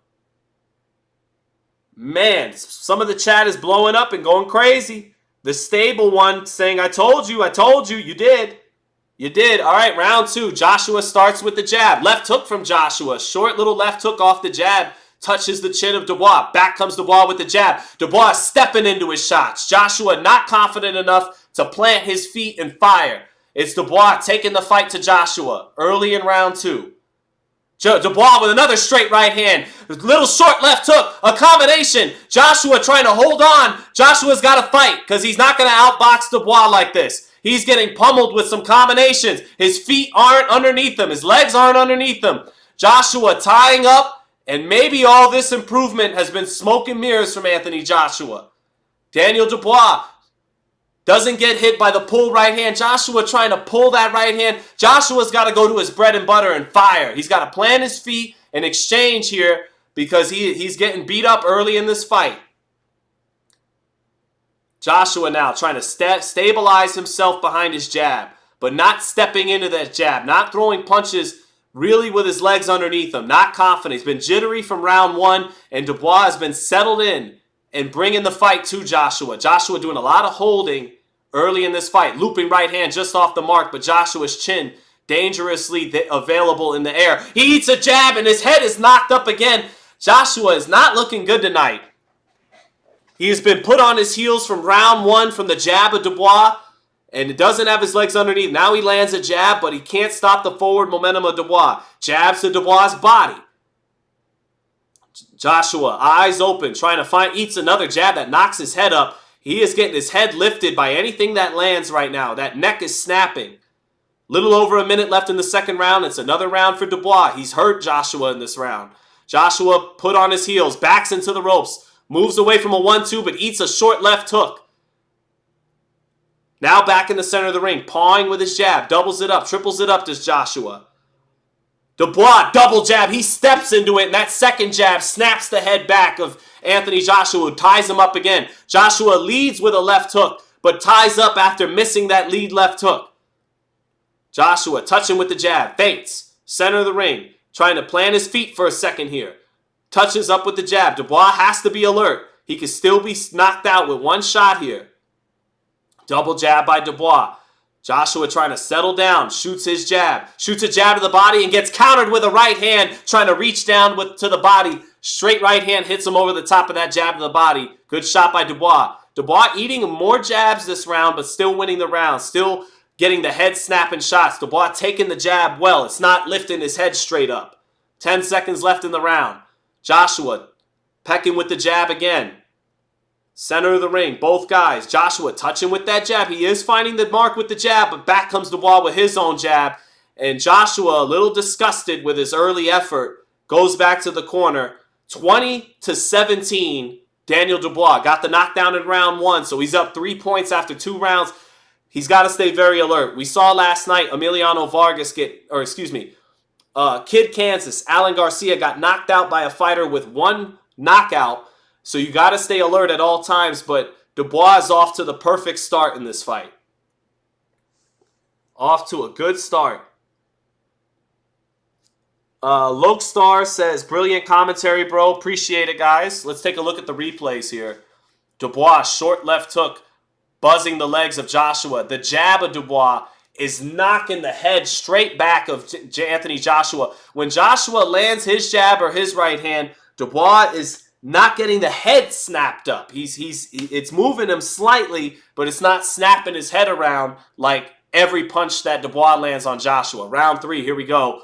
Man, some of the chat is blowing up and going crazy. The stable one saying, I told you, you did. You did. All right, round two. Joshua starts with the jab. Left hook from Joshua. Short little left hook off the jab. Touches the chin of Dubois. Back comes Dubois with the jab. Dubois stepping into his shots. Joshua not confident enough to plant his feet and fire. It's Dubois taking the fight to Joshua early in round two. Dubois with another straight right hand. Little short left hook. A combination. Joshua trying to hold on. Joshua's got to fight because he's not going to outbox Dubois like this. He's getting pummeled with some combinations. His feet aren't underneath him. His legs aren't underneath him. Joshua tying up, and maybe all this improvement has been smoke and mirrors from Anthony Joshua. Daniel Dubois Doesn't get hit by the pull right hand. Joshua trying to pull that right hand. Joshua's got to go to his bread and butter and fire. He's got to plant his feet and exchange here because he's getting beat up early in this fight. Joshua now trying to stabilize himself behind his jab, but not stepping into that jab, not throwing punches really with his legs underneath him, not confident. He's been jittery from round one, and Dubois has been settled in and bringing the fight to Joshua. Joshua doing a lot of holding early in this fight, looping right hand just off the mark, but Joshua's chin dangerously available in the air. He eats a jab, and his head is knocked up again. Joshua is not looking good tonight. He has been put on his heels from round one from the jab of Dubois, and it doesn't have his legs underneath. Now he lands a jab, but he can't stop the forward momentum of Dubois. Jabs to Dubois' body. Joshua, eyes open, trying to eats another jab that knocks his head up. He is getting his head lifted by anything that lands right now. That neck is snapping. Little over a minute left in the second round. It's another round for Dubois. He's hurt Joshua in this round. Joshua put on his heels, backs into the ropes. Moves away from a 1-2, but eats a short left hook. Now back in the center of the ring, pawing with his jab. Doubles it up, triples it up, does Joshua. Dubois, double jab. He steps into it, and that second jab snaps the head back of Anthony Joshua, who ties him up again. Joshua leads with a left hook, but ties up after missing that lead left hook. Joshua touching with the jab, feints, center of the ring, trying to plant his feet for a second here. Touches up with the jab. Dubois has to be alert. He could still be knocked out with one shot here. Double jab by Dubois. Joshua trying to settle down. Shoots his jab. Shoots a jab to the body and gets countered with a right hand. Trying to reach down to the body. Straight right hand hits him over the top of that jab to the body. Good shot by Dubois. Dubois eating more jabs this round, but still winning the round. Still getting the head snapping shots. Dubois taking the jab well. It's not lifting his head straight up. 10 seconds left in the round. Joshua pecking with the jab again. Center of the ring, both guys. Joshua touching with that jab. He is finding the mark with the jab, but back comes Dubois with his own jab. And Joshua, a little disgusted with his early effort, goes back to the corner. 20-17, Daniel Dubois got the knockdown in round one, so he's up 3 points after 2 rounds. He's got to stay very alert. We saw last night Emiliano Vargas Kid Kansas, Alan Garcia got knocked out by a fighter with one knockout. So you got to stay alert at all times. But Dubois is off to the perfect start in this fight. Off to a good start. Lokestar says, brilliant commentary, bro. Appreciate it, guys. Let's take a look at the replays here. Dubois, short left hook, buzzing the legs of Joshua. The jab of Dubois is knocking the head straight back of Anthony Joshua. When Joshua lands his jab or his right hand, Dubois is not getting the head snapped up. It's moving him slightly, but it's not snapping his head around like every punch that Dubois lands on Joshua. Round 3, here we go.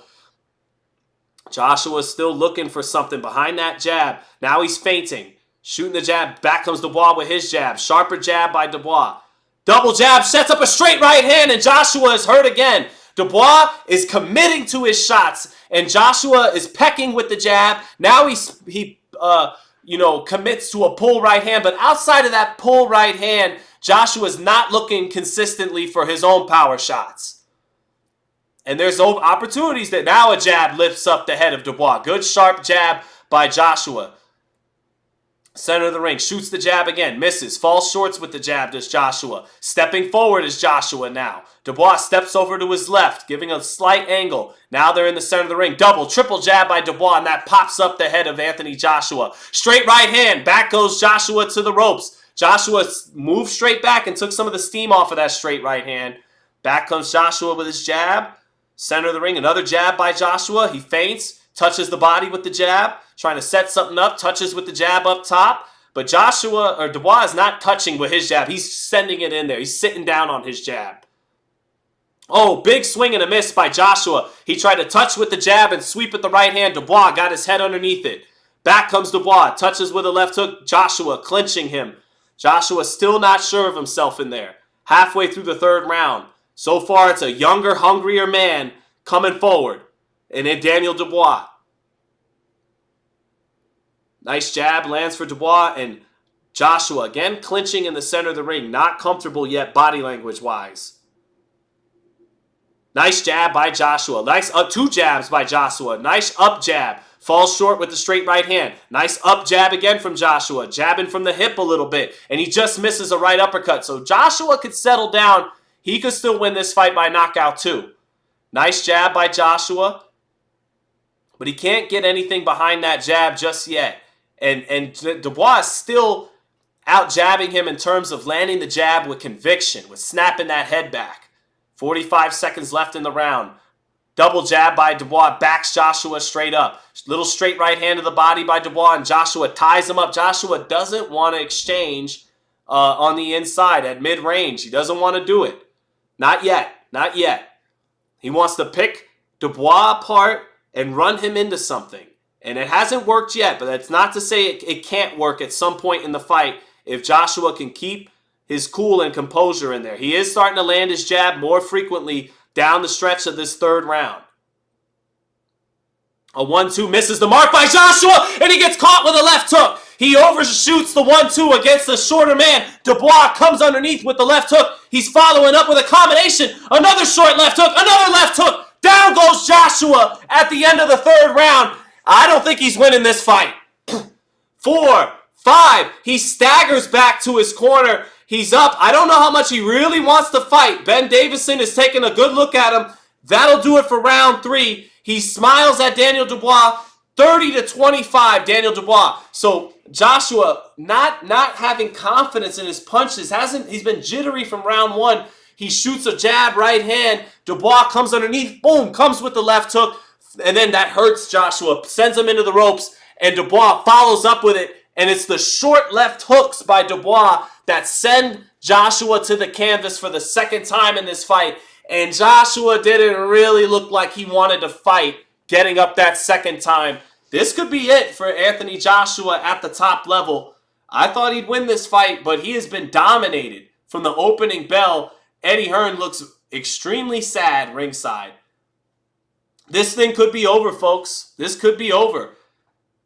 Joshua's still looking for something behind that jab. Now he's feinting. Shooting the jab. Back comes Dubois with his jab. Sharper jab by Dubois. Double jab, sets up a straight right hand, and Joshua is hurt again. Dubois is committing to his shots, and Joshua is pecking with the jab. Now he commits to a pull right hand, but outside of that pull right hand, Joshua is not looking consistently for his own power shots. And there's opportunities that now a jab lifts up the head of Dubois. Good sharp jab by Joshua. Center of the ring, shoots the jab again, misses, falls shorts with the jab, does Joshua. Stepping forward is Joshua now. Dubois steps over to his left, giving a slight angle. Now they're in the center of the ring. Double, triple jab by Dubois, and that pops up the head of Anthony Joshua. Straight right hand, back goes Joshua to the ropes. Joshua moved straight back and took some of the steam off of that straight right hand. Back comes Joshua with his jab. Center of the ring, another jab by Joshua. He feints. Touches the body with the jab, trying to set something up, touches with the jab up top. But Dubois is not touching with his jab. He's sending it in there. He's sitting down on his jab. Oh, big swing and a miss by Joshua. He tried to touch with the jab and sweep with the right hand. Dubois got his head underneath it. Back comes Dubois, touches with a left hook. Joshua clinching him. Joshua still not sure of himself in there. Halfway through the third round. So far, it's a younger, hungrier man coming forward. And then Daniel Dubois. Nice jab lands for Dubois, and Joshua again clinching in the center of the ring. Not comfortable yet body language-wise. Nice jab by Joshua. Nice two jabs by Joshua. Nice up jab. Falls short with the straight right hand. Nice up jab again from Joshua. Jabbing from the hip a little bit. And he just misses a right uppercut. So Joshua could settle down. He could still win this fight by knockout too. Nice jab by Joshua. But he can't get anything behind that jab just yet. And Dubois is still out jabbing him in terms of landing the jab with conviction, with snapping that head back. 45 seconds left in the round. Double jab by Dubois, backs Joshua straight up. Little straight right hand to the body by Dubois, and Joshua ties him up. Joshua doesn't want to exchange on the inside at mid-range. He doesn't want to do it. Not yet. Not yet. He wants to pick Dubois apart and run him into something. And it hasn't worked yet, but that's not to say it can't work at some point in the fight if Joshua can keep his cool and composure in there. He is starting to land his jab more frequently down the stretch of this third round. A 1-2 misses the mark by Joshua, and he gets caught with a left hook. He overshoots the 1-2 against the shorter man. Dubois comes underneath with the left hook. He's following up with a combination. Another short left hook, another left hook. Down goes Joshua at the end of the third round. I don't think he's winning this fight. 4, 5. He staggers back to his corner. He's up. I don't know how much he really wants to fight. Ben Davison is taking a good look at him. That'll do it for round 3. He smiles at Daniel Dubois. 30-25, Daniel Dubois. So Joshua not having confidence in his punches. He's been jittery from round 1. He shoots a jab, right hand. Dubois comes underneath. Boom, comes with the left hook. And then that hurts Joshua. Sends him into the ropes. And Dubois follows up with it. And it's the short left hooks by Dubois that send Joshua to the canvas for the second time in this fight. And Joshua didn't really look like he wanted to fight getting up that second time. This could be it for Anthony Joshua at the top level. I thought he'd win this fight, but he has been dominated from the opening bell. Eddie Hearn looks extremely sad ringside. This thing could be over, folks. This could be over.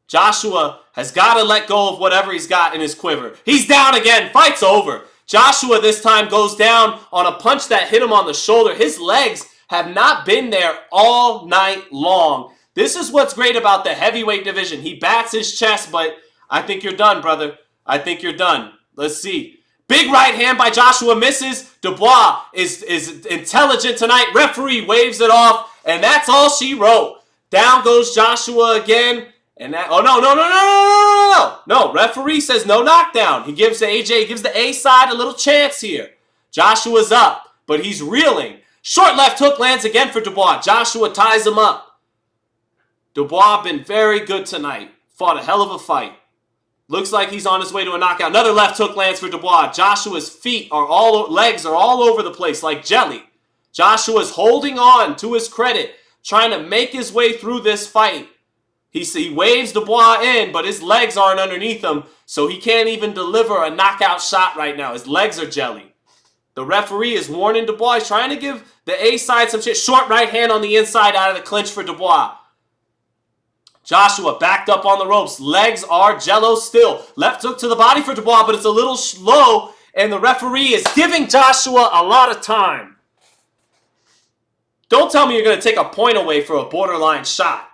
Joshua has got to let go of whatever he's got in his quiver. He's down again. Fight's over. Joshua this time goes down on a punch that hit him on the shoulder. His legs have not been there all night long. This is what's great about the heavyweight division. He bats his chest, but I think you're done, brother. I think you're done. Let's see. Big right hand by Joshua misses. Dubois is intelligent tonight. Referee waves it off, and that's all she wrote. Down goes Joshua again. And that, oh, no. Referee says no knockdown. He gives the A side a little chance here. Joshua's up, but he's reeling. Short left hook lands again for Dubois. Joshua ties him up. Dubois been very good tonight. Fought a hell of a fight. Looks like he's on his way to a knockout. Another left hook lands for Dubois. Joshua's legs are all over the place like jelly. Joshua's holding on, to his credit, trying to make his way through this fight. He waves Dubois in, but his legs aren't underneath him, so he can't even deliver a knockout shot right now. His legs are jelly. The referee is warning Dubois. He's trying to give the A side some shit. Short right hand on the inside out of the clinch for Dubois. Joshua backed up on the ropes. Legs are jello still. Left hook to the body for Dubois, but it's a little slow, and the referee is giving Joshua a lot of time. Don't tell me you're going to take a point away for a borderline shot.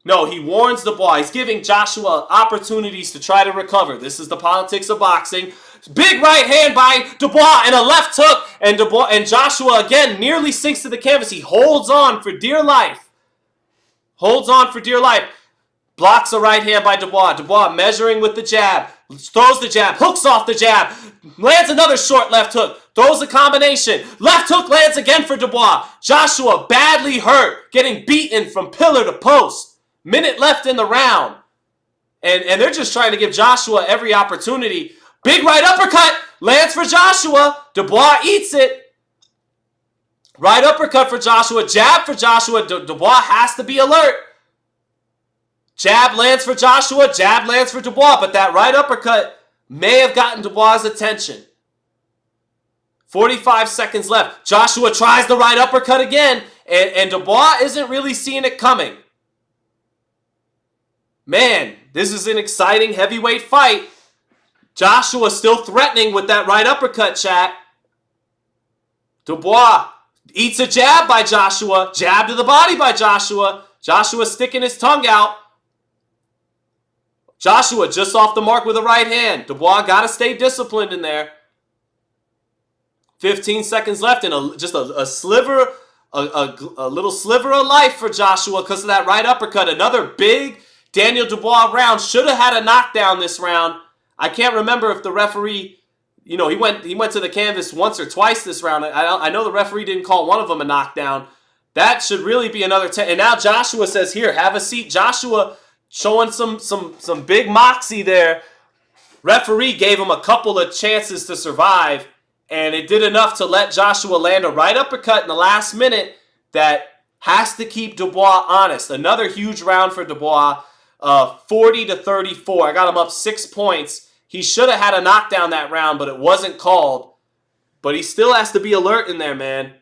No, he warns Dubois. He's giving Joshua opportunities to try to recover. This is the politics of boxing. Big right hand by Dubois and a left hook. And Joshua again nearly sinks to the canvas. He holds on for dear life. Holds on for dear life. Blocks a right hand by Dubois. Dubois measuring with the jab. Throws the jab. Hooks off the jab. Lands another short left hook. Throws a combination. Left hook lands again for Dubois. Joshua badly hurt. Getting beaten from pillar to post. Minute left in the round. And they're just trying to give Joshua every opportunity. Big right uppercut. Lands for Joshua. Dubois eats it. Right uppercut for Joshua. Jab for Joshua. Dubois has to be alert. Jab lands for Joshua. Jab lands for Dubois. But that right uppercut may have gotten Dubois' attention. 45 seconds left. Joshua tries the right uppercut again. And Dubois isn't really seeing it coming. Man, this is an exciting heavyweight fight. Joshua still threatening with that right uppercut, chat. Dubois eats a jab by Joshua. Jab to the body by Joshua. Joshua sticking his tongue out. Joshua just off the mark with a right hand. Dubois got to stay disciplined in there. 15 seconds left and just a sliver, a little sliver of life for Joshua because of that right uppercut. Another big Daniel Dubois round. Should have had a knockdown this round. I can't remember if the referee, he went to the canvas once or twice this round. I know the referee didn't call one of them a knockdown. That should really be another 10. And now Joshua says, here, have a seat. Joshua showing some big moxie there. Referee gave him a couple of chances to survive, and it did enough to let Joshua land a right uppercut in the last minute that has to keep Dubois honest. Another huge round for Dubois, 40-34. I got him up 6 points. He should have had a knockdown that round, but it wasn't called. But he still has to be alert in there, man.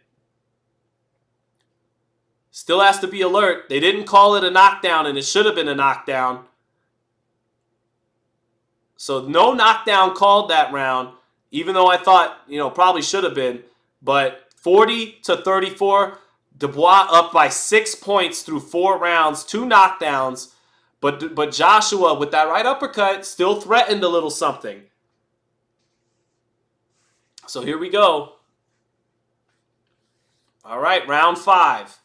Still has to be alert. They didn't call it a knockdown, and it should have been a knockdown. So no knockdown called that round, even though I thought, probably should have been. But 40-34, Dubois up by 6 points through 4 rounds, 2 knockdowns. But Joshua, with that right uppercut, still threatened a little something. So here we go. All right, round 5.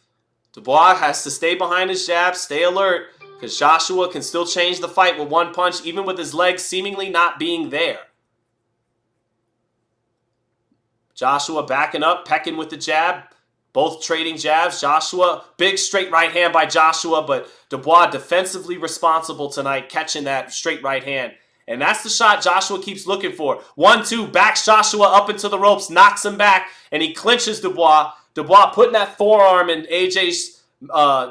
Dubois has to stay behind his jab, stay alert, because Joshua can still change the fight with one punch, even with his legs seemingly not being there. Joshua backing up, pecking with the jab. Both trading jabs. Joshua, big straight right hand by Joshua, but Dubois defensively responsible tonight, catching that straight right hand. And that's the shot Joshua keeps looking for. 1-2, backs Joshua up into the ropes, knocks him back, and he clinches Dubois. Dubois putting that forearm in AJ's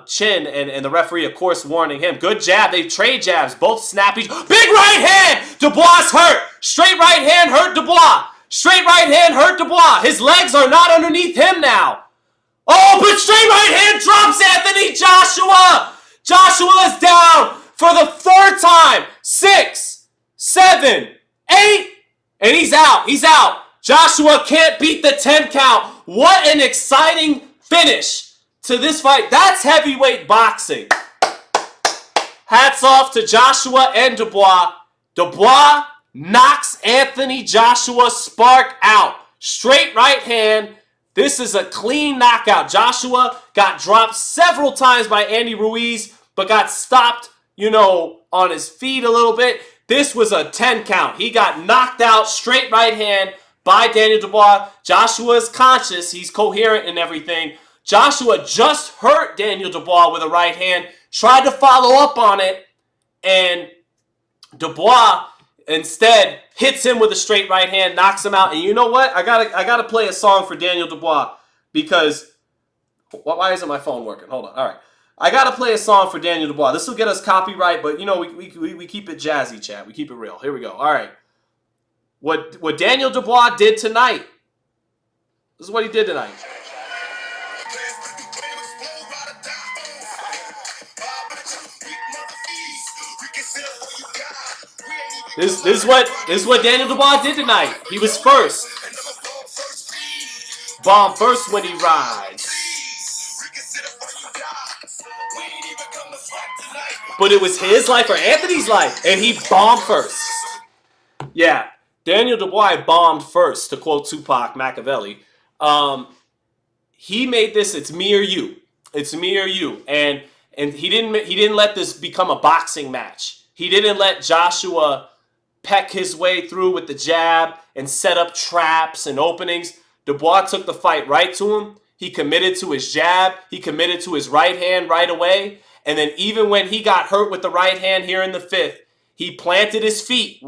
chin, and the referee, of course, warning him. Good jab. They trade jabs. Both snappy. Big right hand! Dubois hurt. Straight right hand hurt Dubois. Straight right hand hurt Dubois. His legs are not underneath him now. Oh, but straight right hand drops Anthony Joshua. Joshua is down for the 3rd time. 6, 7, 8, and he's out. He's out. Joshua can't beat the 10 count. What an exciting finish to this fight. That's heavyweight boxing. Hats off to Joshua and Dubois. Dubois knocks Anthony Joshua Spark out. Straight right hand. This is a clean knockout. Joshua got dropped several times by Andy Ruiz, but got stopped, on his feet a little bit. This was a 10 count. He got knocked out, straight right hand by Daniel Dubois. Joshua is conscious. He's coherent and everything. Joshua just hurt Daniel Dubois with a right hand, tried to follow up on it, and Dubois instead hits him with a straight right hand, knocks him out. And you know what? I gotta play a song for Daniel Dubois because why isn't my phone working? Hold on. All right, I gotta play a song for Daniel Dubois. This will get us copyright, but we keep it jazzy, chat. We keep it real. Here we go. All right, what Daniel Dubois did tonight. This is what he did tonight. This is what Daniel Dubois did tonight. He was first. Bomb first when he rides. But it was his life or Anthony's life, and he bombed first. Yeah, Daniel Dubois bombed first, to quote Tupac Machiavelli. He made this. It's me or you. It's me or you. And he didn't let this become a boxing match. He didn't let Joshua peck his way through with the jab and set up traps and openings. Dubois took the fight right to him. He committed to his jab. He committed to his right hand right away. And then even when he got hurt with the right hand here in the 5th, he planted his feet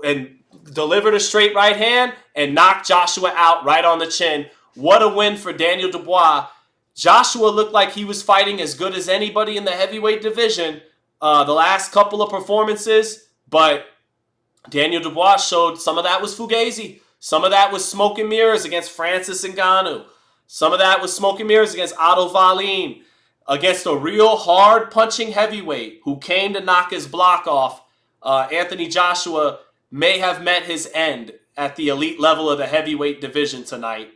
and delivered a straight right hand and knocked Joshua out right on the chin. What a win for Daniel Dubois. Joshua looked like he was fighting as good as anybody in the heavyweight division the last couple of performances, but Daniel Dubois showed some of that was fugazi. Some of that was smoke and mirrors against Francis Ngannou. Some of that was smoke and mirrors against Otto Wallin, against a real hard-punching heavyweight who came to knock his block off. Anthony Joshua may have met his end at the elite level of the heavyweight division tonight.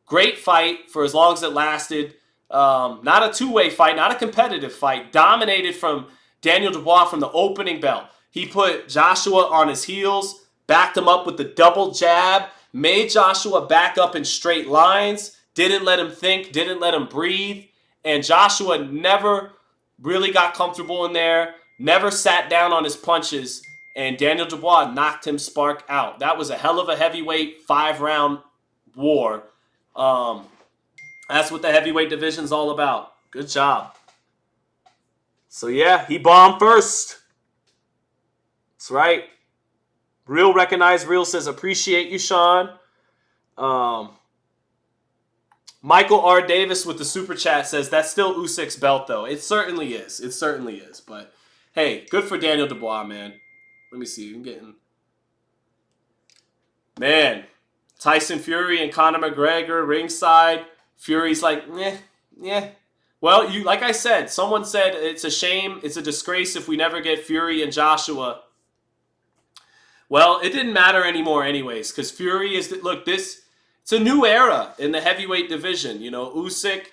Great fight for as long as it lasted. Not a two-way fight, not a competitive fight. Dominated from Daniel Dubois from the opening bell. He put Joshua on his heels, backed him up with the double jab, made Joshua back up in straight lines, didn't let him think, didn't let him breathe. And Joshua never really got comfortable in there, never sat down on his punches, and Daniel Dubois knocked him spark out. That was a hell of a heavyweight 5-round war. That's what the heavyweight division's all about. Good job. So yeah, he bombed first. That's right. Real Recognize Real says, appreciate you, Sean. Michael R. Davis with the super chat says, that's still Usyk's belt, though. It certainly is. It certainly is. But hey, good for Daniel Dubois, man. Let me see. I'm getting... Man, Tyson Fury and Conor McGregor ringside. Fury's like, yeah. Well, like I said, someone said it's a shame, it's a disgrace if we never get Fury and Joshua. Well, it didn't matter anymore anyways, because Fury is, it's a new era in the heavyweight division. You know, Usyk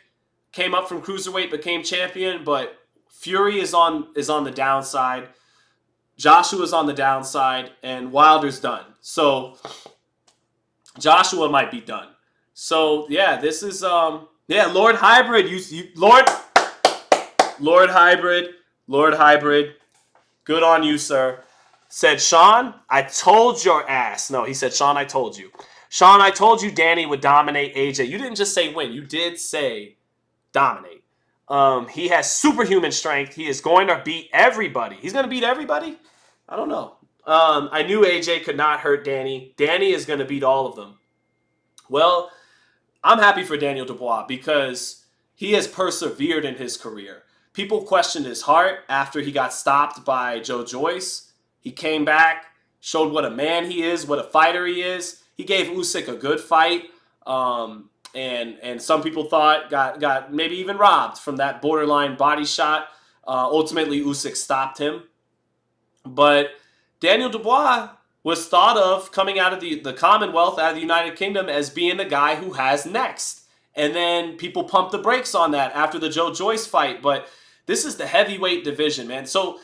came up from cruiserweight, became champion, but Fury is on the downside. Joshua's on the downside, and Wilder's done. So Joshua might be done. So yeah, this is Lord Hybrid. Lord Hybrid. Good on you, sir. Said, Sean, I told your ass. No, he said, Sean, I told you. Sean, I told you Danny would dominate AJ. You didn't just say win. You did say dominate. He has superhuman strength. He is going to beat everybody. He's going to beat everybody? I don't know. I knew AJ could not hurt Danny. Danny is going to beat all of them. Well, I'm happy for Daniel Dubois because he has persevered in his career. People questioned his heart after he got stopped by Joe Joyce. He came back, showed what a man he is, what a fighter he is. He gave Usyk a good fight, and some people thought got maybe even robbed from that borderline body shot. Ultimately, Usyk stopped him. But Daniel Dubois was thought of coming out of the Commonwealth, out of the United Kingdom, as being the guy who has next. And then people pumped the brakes on that after the Joe Joyce fight. But this is the heavyweight division, man. So,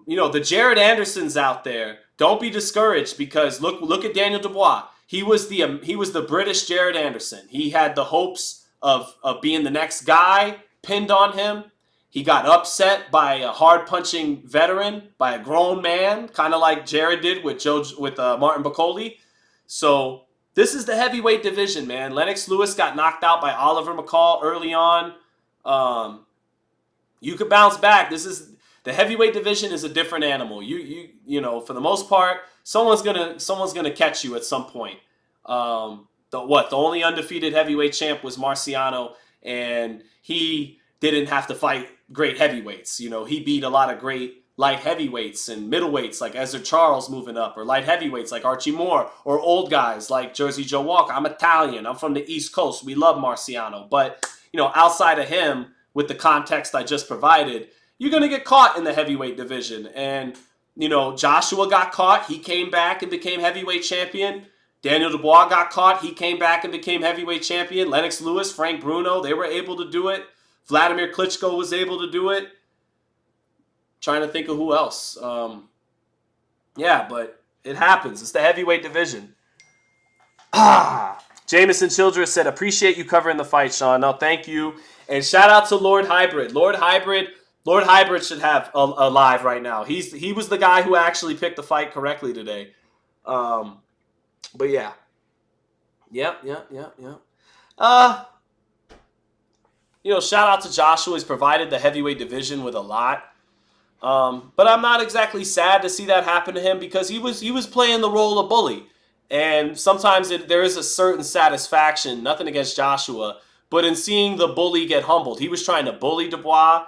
you know, the Jared Andersons out there, don't be discouraged because look at Daniel Dubois. He was the British Jared Anderson. He had the hopes of being the next guy pinned on him. He got upset by a hard-punching veteran, by a grown man, kind of like Jared did with Martin Bacoli. So this is the heavyweight division, man. Lennox Lewis got knocked out by Oliver McCall early on. You could bounce back. The heavyweight division is a different animal. You know, for the most part, someone's gonna catch you at some point. The only undefeated heavyweight champ was Marciano, and he didn't have to fight great heavyweights. You know, he beat a lot of great light heavyweights and middleweights like Ezra Charles moving up, or light heavyweights like Archie Moore, or old guys like Jersey Joe Walker. I'm Italian. I'm from the East Coast. We love Marciano. But, you know, outside of him, with the context I just provided, you're going to get caught in the heavyweight division. And, you know, Joshua got caught. He came back and became heavyweight champion. Daniel Dubois got caught. He came back and became heavyweight champion. Lennox Lewis, Frank Bruno, they were able to do it. Vladimir Klitschko was able to do it. Trying to think of who else. Yeah, but it happens. It's the heavyweight division. Jameson Childress said, appreciate you covering the fight, Sean. No, thank you. And shout out to Lord Hybrid. Lord Hybrid should have a live right now. He was the guy who actually picked the fight correctly today. But yeah. Yep. You know, shout out to Joshua. He's provided the heavyweight division with a lot. But I'm not exactly sad to see that happen to him because he was playing the role of bully. And sometimes there is a certain satisfaction, nothing against Joshua, but in seeing the bully get humbled. He was trying to bully Dubois.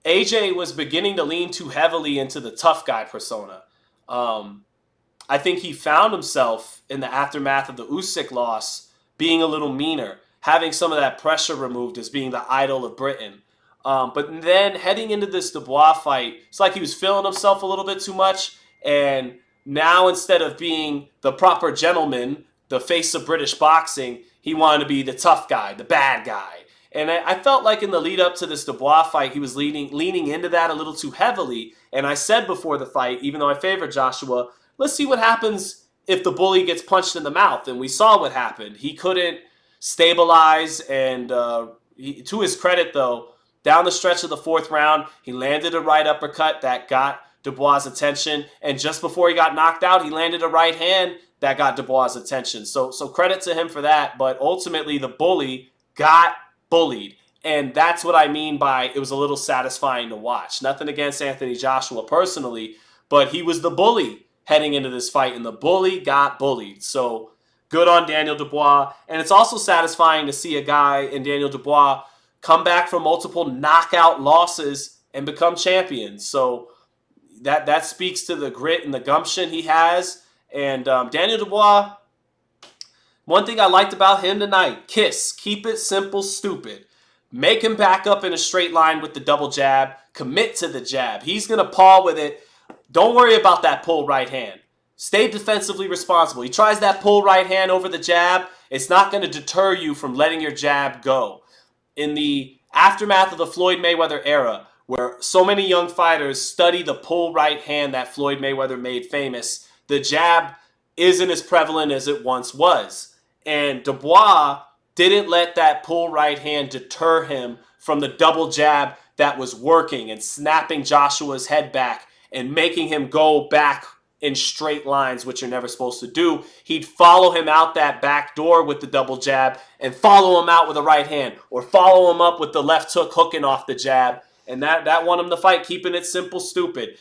AJ was beginning to lean too heavily into the tough guy persona. I think he found himself in the aftermath of the Usyk loss being a little meaner, having some of that pressure removed as being the idol of Britain. But then heading into this Dubois fight, it's like he was feeling himself a little bit too much, And now instead of being the proper gentleman, the face of British boxing, he wanted to be the tough guy, the bad guy. And I felt like in the lead up to this Dubois fight, he was leaning into that a little too heavily. And I said before the fight, even though I favored Joshua, let's see what happens if the bully gets punched in the mouth. And we saw what happened. He couldn't stabilize. And to his credit, though, down the stretch of the fourth round, he landed a right uppercut that got Dubois' attention. And just before he got knocked out, he landed a right hand that got Dubois' attention. So credit to him for that. But ultimately, the bully got bullied. And that's what I mean by it was a little satisfying to watch. Nothing against Anthony Joshua personally, but he was the bully heading into this fight, and the bully got bullied. So good on Daniel Dubois. And it's also satisfying to see a guy in Daniel Dubois come back from multiple knockout losses and become champion. So that speaks to the grit and the gumption he has. And Daniel Dubois, one thing I liked about him tonight, KISS, keep it simple, stupid. Make him back up in a straight line with the double jab. Commit to the jab. He's going to paw with it. Don't worry about that pull right hand. Stay defensively responsible. He tries that pull right hand over the jab. It's not going to deter you from letting your jab go. In the aftermath of the Floyd Mayweather era, where so many young fighters study the pull right hand that Floyd Mayweather made famous, the jab isn't as prevalent as it once was. And Dubois didn't let that pull right hand deter him from the double jab that was working and snapping Joshua's head back and making him go back in straight lines, which you're never supposed to do. He'd follow him out that back door with the double jab and follow him out with a right hand, or follow him up with the left hook hooking off the jab. And that won him the fight, keeping it simple, stupid.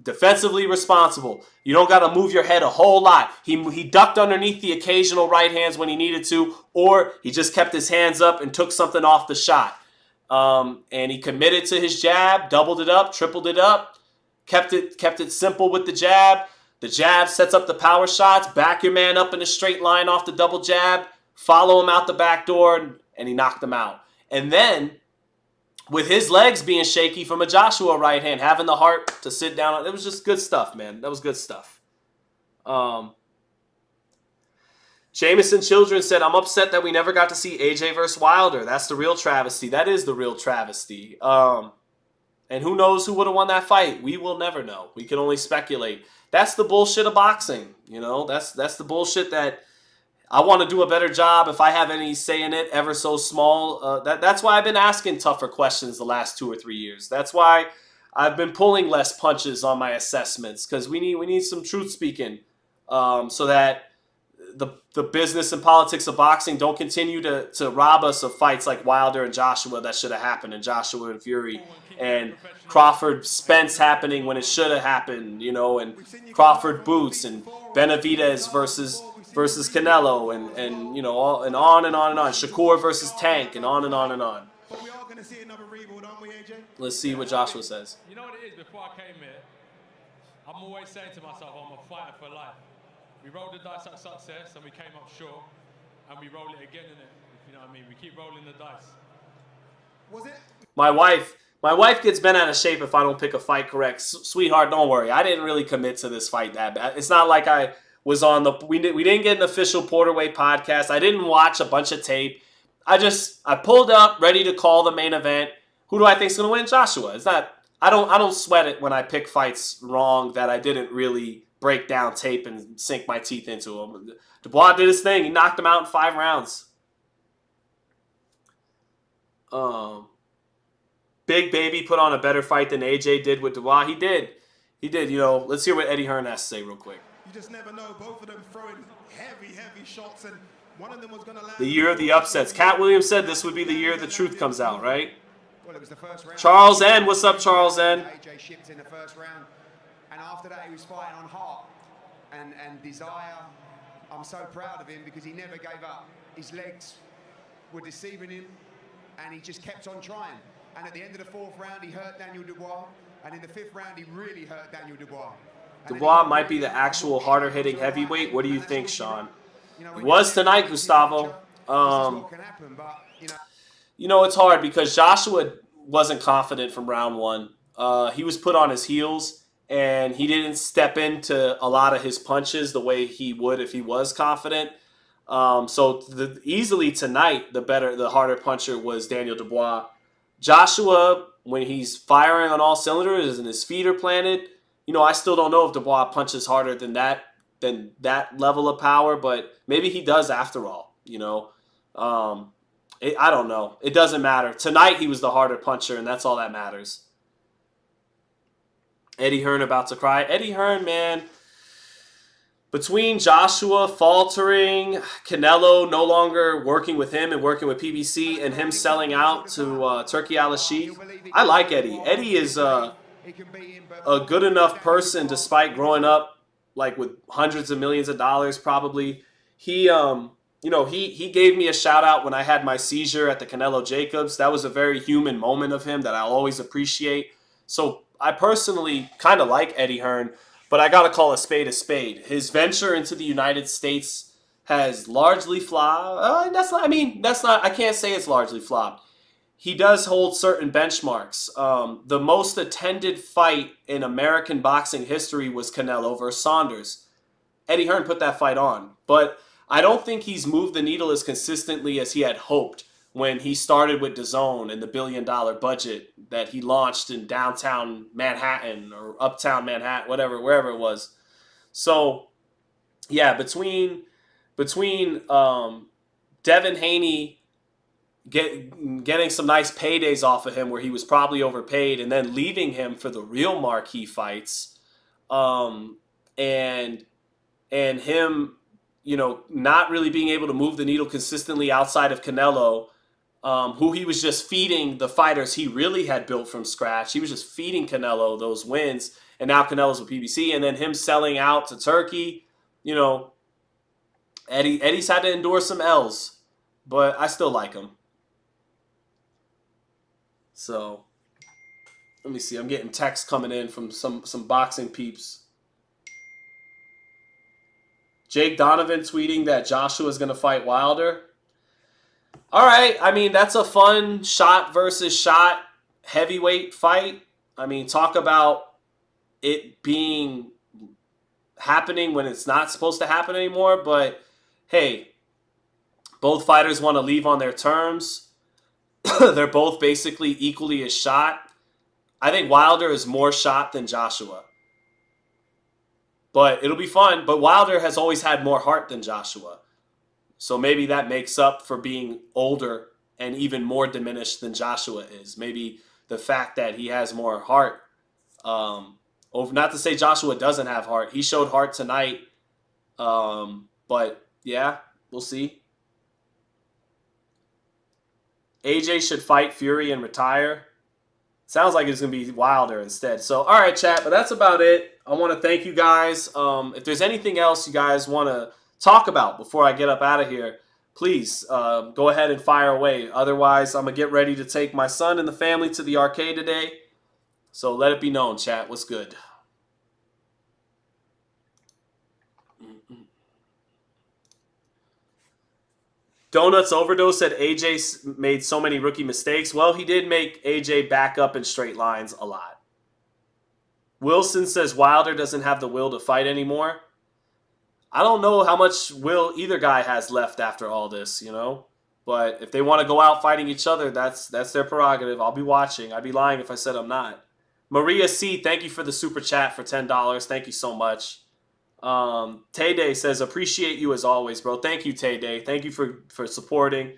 Defensively responsible. You don't got to move your head a whole lot. He ducked underneath the occasional right hands when he needed to, or he just kept his hands up and took something off the shot. And he committed to his jab, doubled it up, tripled it up, kept it simple with the jab. The jab sets up the power shots. Back your man up in a straight line off the double jab. Follow him out the back door, and he knocked him out. And then, with his legs being shaky from a Joshua right hand, having the heart to sit down, it was just good stuff, man. That was good stuff. Jameson Children said, I'm upset that we never got to see AJ versus Wilder. That's the real travesty. That is the real travesty. And who knows who would have won that fight? We will never know. We can only speculate. That's the bullshit of boxing. You know, that's the bullshit that I want to do a better job if I have any say in it, ever so small. That's why I've been asking tougher questions the last 2 or 3 years. That's why I've been pulling less punches on my assessments, because we need some truth speaking, so that the business and politics of boxing don't continue to rob us of fights like Wilder and Joshua that should have happened, and Joshua and Fury, and Crawford Spence happening when it should have happened, you know, and Crawford Boots and Benavidez versus Canelo, and you know, and on and on and on. Shakur versus Tank, and on and on and on. But we are going to see another rebuild, aren't we, AJ? Let's see what Joshua says. You know what it is? Before I came here, I'm always saying to myself, I'm a fighter for life. We rolled the dice at success, and we came up short, and we roll it again, innit? You know what I mean? We keep rolling the dice. Was it? My wife gets bent out of shape if I don't pick a fight correct. Sweetheart, don't worry. I didn't really commit to this fight that bad. It's not like I was on the... We didn't get an official Porterweight podcast. I didn't watch a bunch of tape. I pulled up, ready to call the main event. Who do I think is going to win? Joshua. It's not... I don't sweat it when I pick fights wrong that I didn't really break down tape and sink my teeth into them. Dubois did his thing. He knocked him out in 5 rounds. Big Baby put on a better fight than AJ did with Dubois. He did. You know, let's hear what Eddie Hearn has to say real quick. You just never know. Both of them throwing heavy shots, and one of them was going to land. The year of the upsets. Cat Williams said this would be the year the truth comes out, right? Well, it was the first round. Charles N. What's up, Charles N? AJ shipped in the first round, and after that he was fighting on heart and desire. I'm so proud of him because he never gave up. His legs were deceiving him, and he just kept on trying. And at the end of the 4th round, he hurt Daniel Dubois, and in the 5th round, he really hurt Daniel Dubois. Dubois might be the actual harder-hitting heavyweight. What do you think, Sean? He was tonight, Gustavo. You know, it's hard because Joshua wasn't confident from round 1. He was put on his heels, and he didn't step into a lot of his punches the way he would if he was confident. Easily tonight, the harder puncher was Daniel Dubois. Joshua, when he's firing on all cylinders and his feet are planted, I still don't know if Dubois punches harder than that level of power, but maybe he does after all. I don't know. It doesn't matter. Tonight he was the harder puncher, and that's all that matters. Eddie Hearn about to cry. Eddie Hearn, man. Between Joshua faltering, Canelo no longer working with him and working with PBC, and him selling out to Turkey Al-Sheikh, I like Eddie. Eddie is a good enough person, despite growing up like with hundreds of millions of dollars. Probably he gave me a shout out when I had my seizure at the Canelo Jacobs. That was a very human moment of him that I'll always appreciate. So I personally kind of like Eddie Hearn. But I got to call a spade a spade. His venture into the United States has largely flopped. I can't say it's largely flopped. He does hold certain benchmarks. The most attended fight in American boxing history was Canelo versus Saunders. Eddie Hearn put that fight on. But I don't think he's moved the needle as consistently as he had hoped when he started with DAZN and the $1 billion budget that he launched in downtown Manhattan or uptown Manhattan, wherever it was. So, yeah, between Devin Haney getting some nice paydays off of him where he was probably overpaid, and then leaving him for the real marquee fights, and him, not really being able to move the needle consistently outside of Canelo, who he was just feeding the fighters he really had built from scratch. He was just feeding Canelo those wins, and now Canelo's with PBC, and then him selling out to Turkey. Eddie's had to endure some L's, but I still like him. So, let me see. I'm getting texts coming in from some boxing peeps. Jake Donovan tweeting that Joshua is going to fight Wilder. All right, that's a fun shot versus shot heavyweight fight. Talk about it being happening when it's not supposed to happen anymore. But, hey, both fighters want to leave on their terms. They're both basically equally as shot. I think Wilder is more shot than Joshua. But it'll be fun. But Wilder has always had more heart than Joshua. So maybe that makes up for being older and even more diminished than Joshua is. Maybe the fact that he has more heart. Not to say Joshua doesn't have heart. He showed heart tonight. But, yeah, we'll see. AJ should fight Fury and retire. Sounds like it's going to be Wilder instead. So, all right, chat. But that's about it. I want to thank you guys. If there's anything else you guys want to talk about before I get up out of here, please go ahead and fire away. Otherwise, I'm going to get ready to take my son and the family to the arcade today. So let it be known, chat. What's good? Donuts Overdose said AJ made so many rookie mistakes. Well, he did make AJ back up in straight lines a lot. Wilson says Wilder doesn't have the will to fight anymore. I don't know how much will either guy has left after all this, But if they want to go out fighting each other, that's their prerogative. I'll be watching. I'd be lying if I said I'm not. Maria C., thank you for the super chat for $10. Thank you so much. Tay-Day says, appreciate you as always, bro. Thank you, Tay-Day. Thank you for supporting.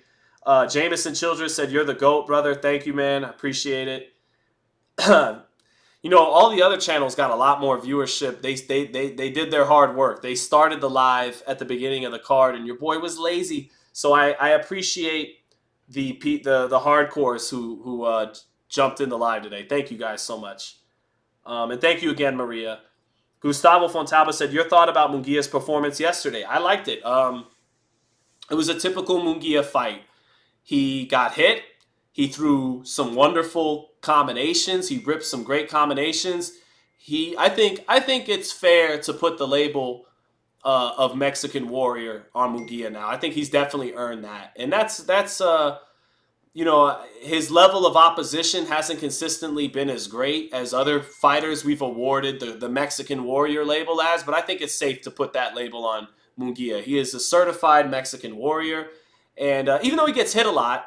Jameson Childress said, you're the GOAT, brother. Thank you, man. I appreciate it. All the other channels got a lot more viewership. They did their hard work. They started the live at the beginning of the card, and your boy was lazy. So I appreciate the hardcores who jumped in the live today. Thank you guys so much. And thank you again, Maria. Gustavo Fontalba said, your thought about Munguia's performance yesterday. I liked it. It was a typical Munguia fight. He got hit. He threw some wonderful combinations. He ripped some great combinations. I think it's fair to put the label of Mexican Warrior on Munguia now. I think he's definitely earned that. And that's his level of opposition hasn't consistently been as great as other fighters we've awarded the Mexican Warrior label as, but I think it's safe to put that label on Munguia. He is a certified Mexican Warrior, and even though he gets hit a lot,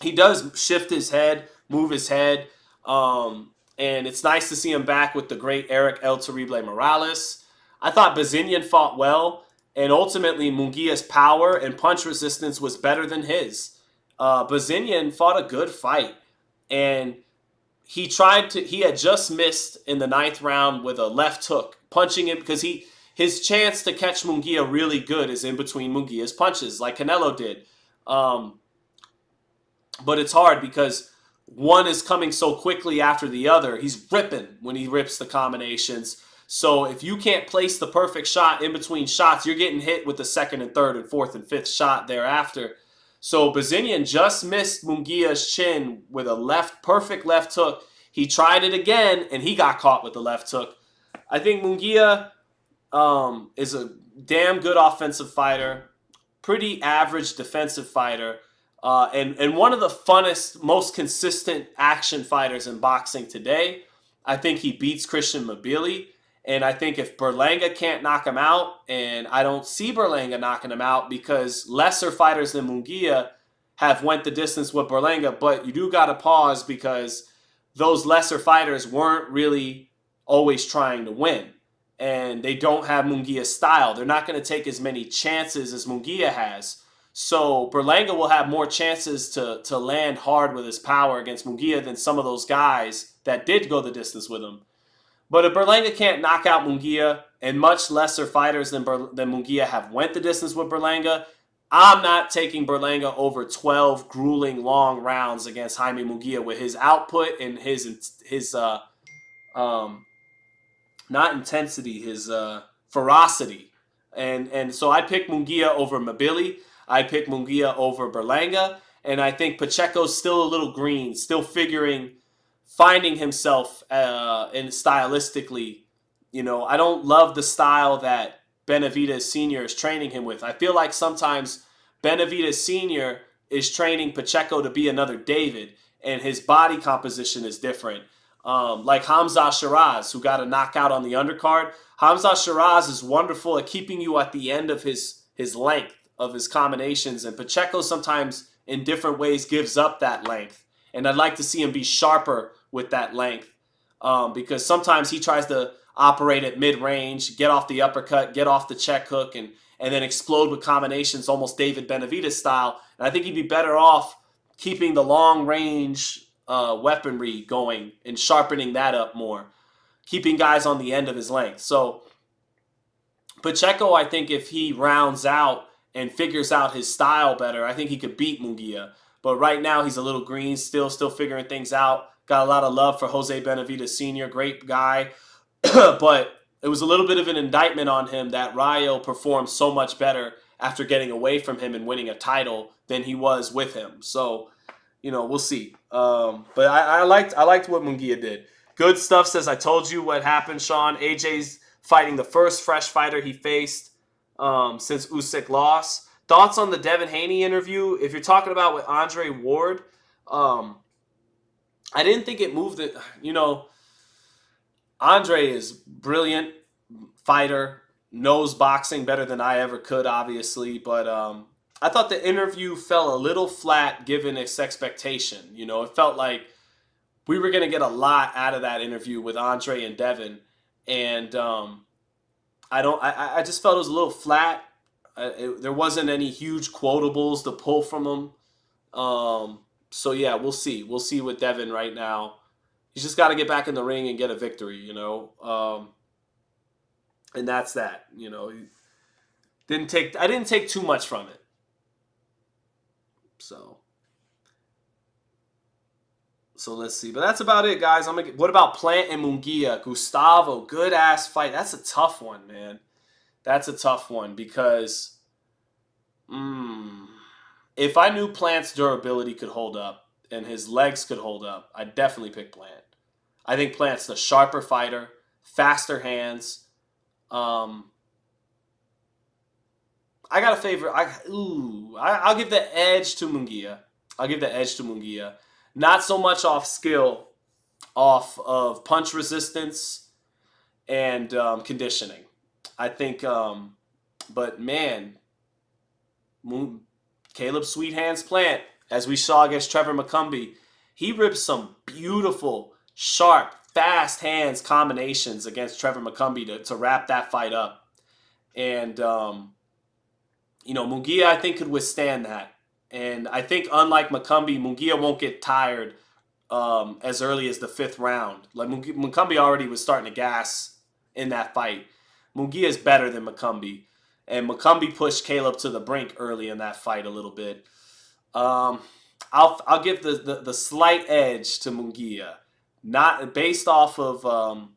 he does shift his head, move his head, and it's nice to see him back with the great Eric El Terrible Morales. I thought Bazinian fought well, and ultimately Munguia's power and punch resistance was better than his. Bazinian fought a good fight, and he had just missed in the 9th round with a left hook, punching it because his chance to catch Munguia really good is in between Munguia's punches, like Canelo did. But it's hard because one is coming so quickly after the other. He's ripping when he rips the combinations. So if you can't place the perfect shot in between shots, you're getting hit with the 2nd and 3rd and 4th and 5th shot thereafter. So Bazinian just missed Munguia's chin with a perfect left hook. He tried it again, and he got caught with the left hook. I think Munguia is a damn good offensive fighter, pretty average defensive fighter, and one of the funnest, most consistent action fighters in boxing today. I think he beats Christian Mabili. And I think if Berlanga can't knock him out, and I don't see Berlanga knocking him out because lesser fighters than Munguia have went the distance with Berlanga, but you do got to pause because those lesser fighters weren't really always trying to win. And they don't have Munguia's style. They're not going to take as many chances as Munguia has. So Berlanga will have more chances to land hard with his power against Munguia than some of those guys that did go the distance with him. But if Berlanga can't knock out Munguia, and much lesser fighters than Munguia have went the distance with Berlanga, I'm not taking Berlanga over 12 grueling long rounds against Jaime Munguia with his output and his not intensity, his ferocity. And so I pick Munguia over Mabili. I pick Munguia over Berlanga. And I think Pacheco's still a little green, still finding himself in stylistically. I don't love the style that Benavidez Sr. is training him with. I feel like sometimes Benavidez Sr. is training Pacheco to be another David, and his body composition is different. Like Hamza Shiraz, who got a knockout on the undercard. Hamza Shiraz is wonderful at keeping you at the end of his length of his combinations, and Pacheco sometimes in different ways gives up that length. And I'd like to see him be sharper with that length because sometimes he tries to operate at mid-range, get off the uppercut, get off the check hook, and then explode with combinations almost David Benavidez style. And I think he'd be better off keeping the long-range weaponry going and sharpening that up more, keeping guys on the end of his length. So Pacheco, I think if he rounds out and figures out his style better, I think he could beat Munguia. But right now he's a little green, still figuring things out. Got a lot of love for Jose Benavidez Sr., great guy. But it was a little bit of an indictment on him that Rayo performed so much better after getting away from him and winning a title than he was with him. So, we'll see. But I liked what Munguia did. Good stuff says, I told you what happened, Sean. AJ's fighting the first fresh fighter he faced since Usyk lost. Thoughts on the Devin Haney interview? If you're talking about with Andre Ward, I didn't think it moved it. Andre is brilliant fighter, knows boxing better than I ever could, obviously. But I thought the interview fell a little flat given its expectation. It felt like we were going to get a lot out of that interview with Andre and Devin. And I just felt it was a little flat. There wasn't any huge quotables to pull from him. So, yeah, we'll see. We'll see with Devin right now. He's just got to get back in the ring and get a victory, and that's that. I didn't take too much from it. So let's see. But that's about it, guys. What about Plant and Munguia? Gustavo, good-ass fight. That's a tough one, man. That's a tough one because if I knew Plant's durability could hold up and his legs could hold up, I'd definitely pick Plant. I think Plant's the sharper fighter, faster hands. I got a favorite. I'll give the edge to Munguia. I'll give the edge to Munguia. Not so much off skill, off of punch resistance and conditioning. I think, but man, Caleb Sweet Hands Plant, as we saw against Trevor McCumbee, he ripped some beautiful, sharp, fast hands combinations against Trevor McCumbee to wrap that fight up. And, Munguia, I think, could withstand that. And I think, unlike McCumbee, Munguia won't get tired as early as the 5th round. Like, McCumbee already was starting to gas in that fight. Munguia is better than McCumbee. And McCumbee pushed Caleb to the brink early in that fight a little bit. I'll give the slight edge to Munguia, not based off of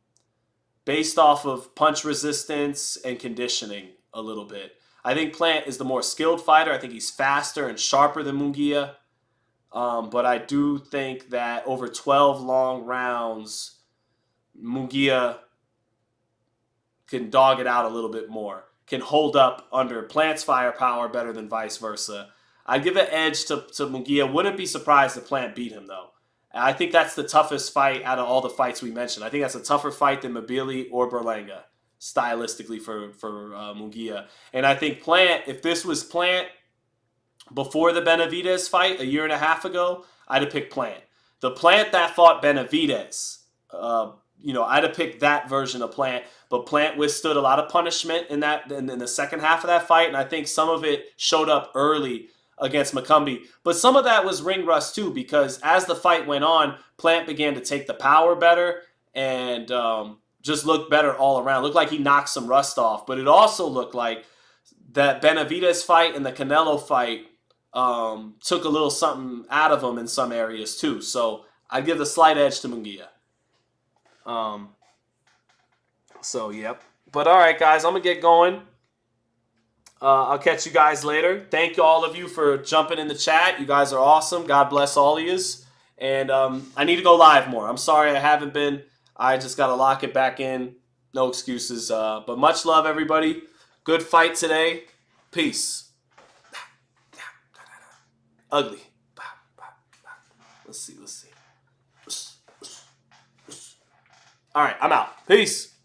punch resistance and conditioning a little bit. I think Plant is the more skilled fighter. I think he's faster and sharper than Munguia. But I do think that over 12 long rounds, Munguia can dog it out a little bit more, can hold up under Plant's firepower better than vice versa. I'd give an edge to Munguia. Wouldn't be surprised if Plant beat him, though. I think that's the toughest fight out of all the fights we mentioned. I think that's a tougher fight than Mabili or Berlanga, stylistically for Munguia. And I think Plant, if this was Plant before the Benavidez fight a year and a half ago, I'd have picked Plant. The Plant that fought Benavidez, I'd have picked that version of Plant. But Plant withstood a lot of punishment in the second half of that fight, and I think some of it showed up early against McCumbee. But some of that was ring rust too, because as the fight went on, Plant began to take the power better and just looked better all around. Looked like he knocked some rust off. But it also looked like that Benavidez fight and the Canelo fight took a little something out of him in some areas too. So I'd give the slight edge to Munguia. Yep. But all right, guys, I'm going to get going. I'll catch you guys later. Thank all of you for jumping in the chat. You guys are awesome. God bless all of yous. And I need to go live more. I'm sorry I haven't been. I just got to lock it back in. No excuses. But much love, everybody. Good fight today. Peace. Ugly. Let's see. All right, I'm out. Peace.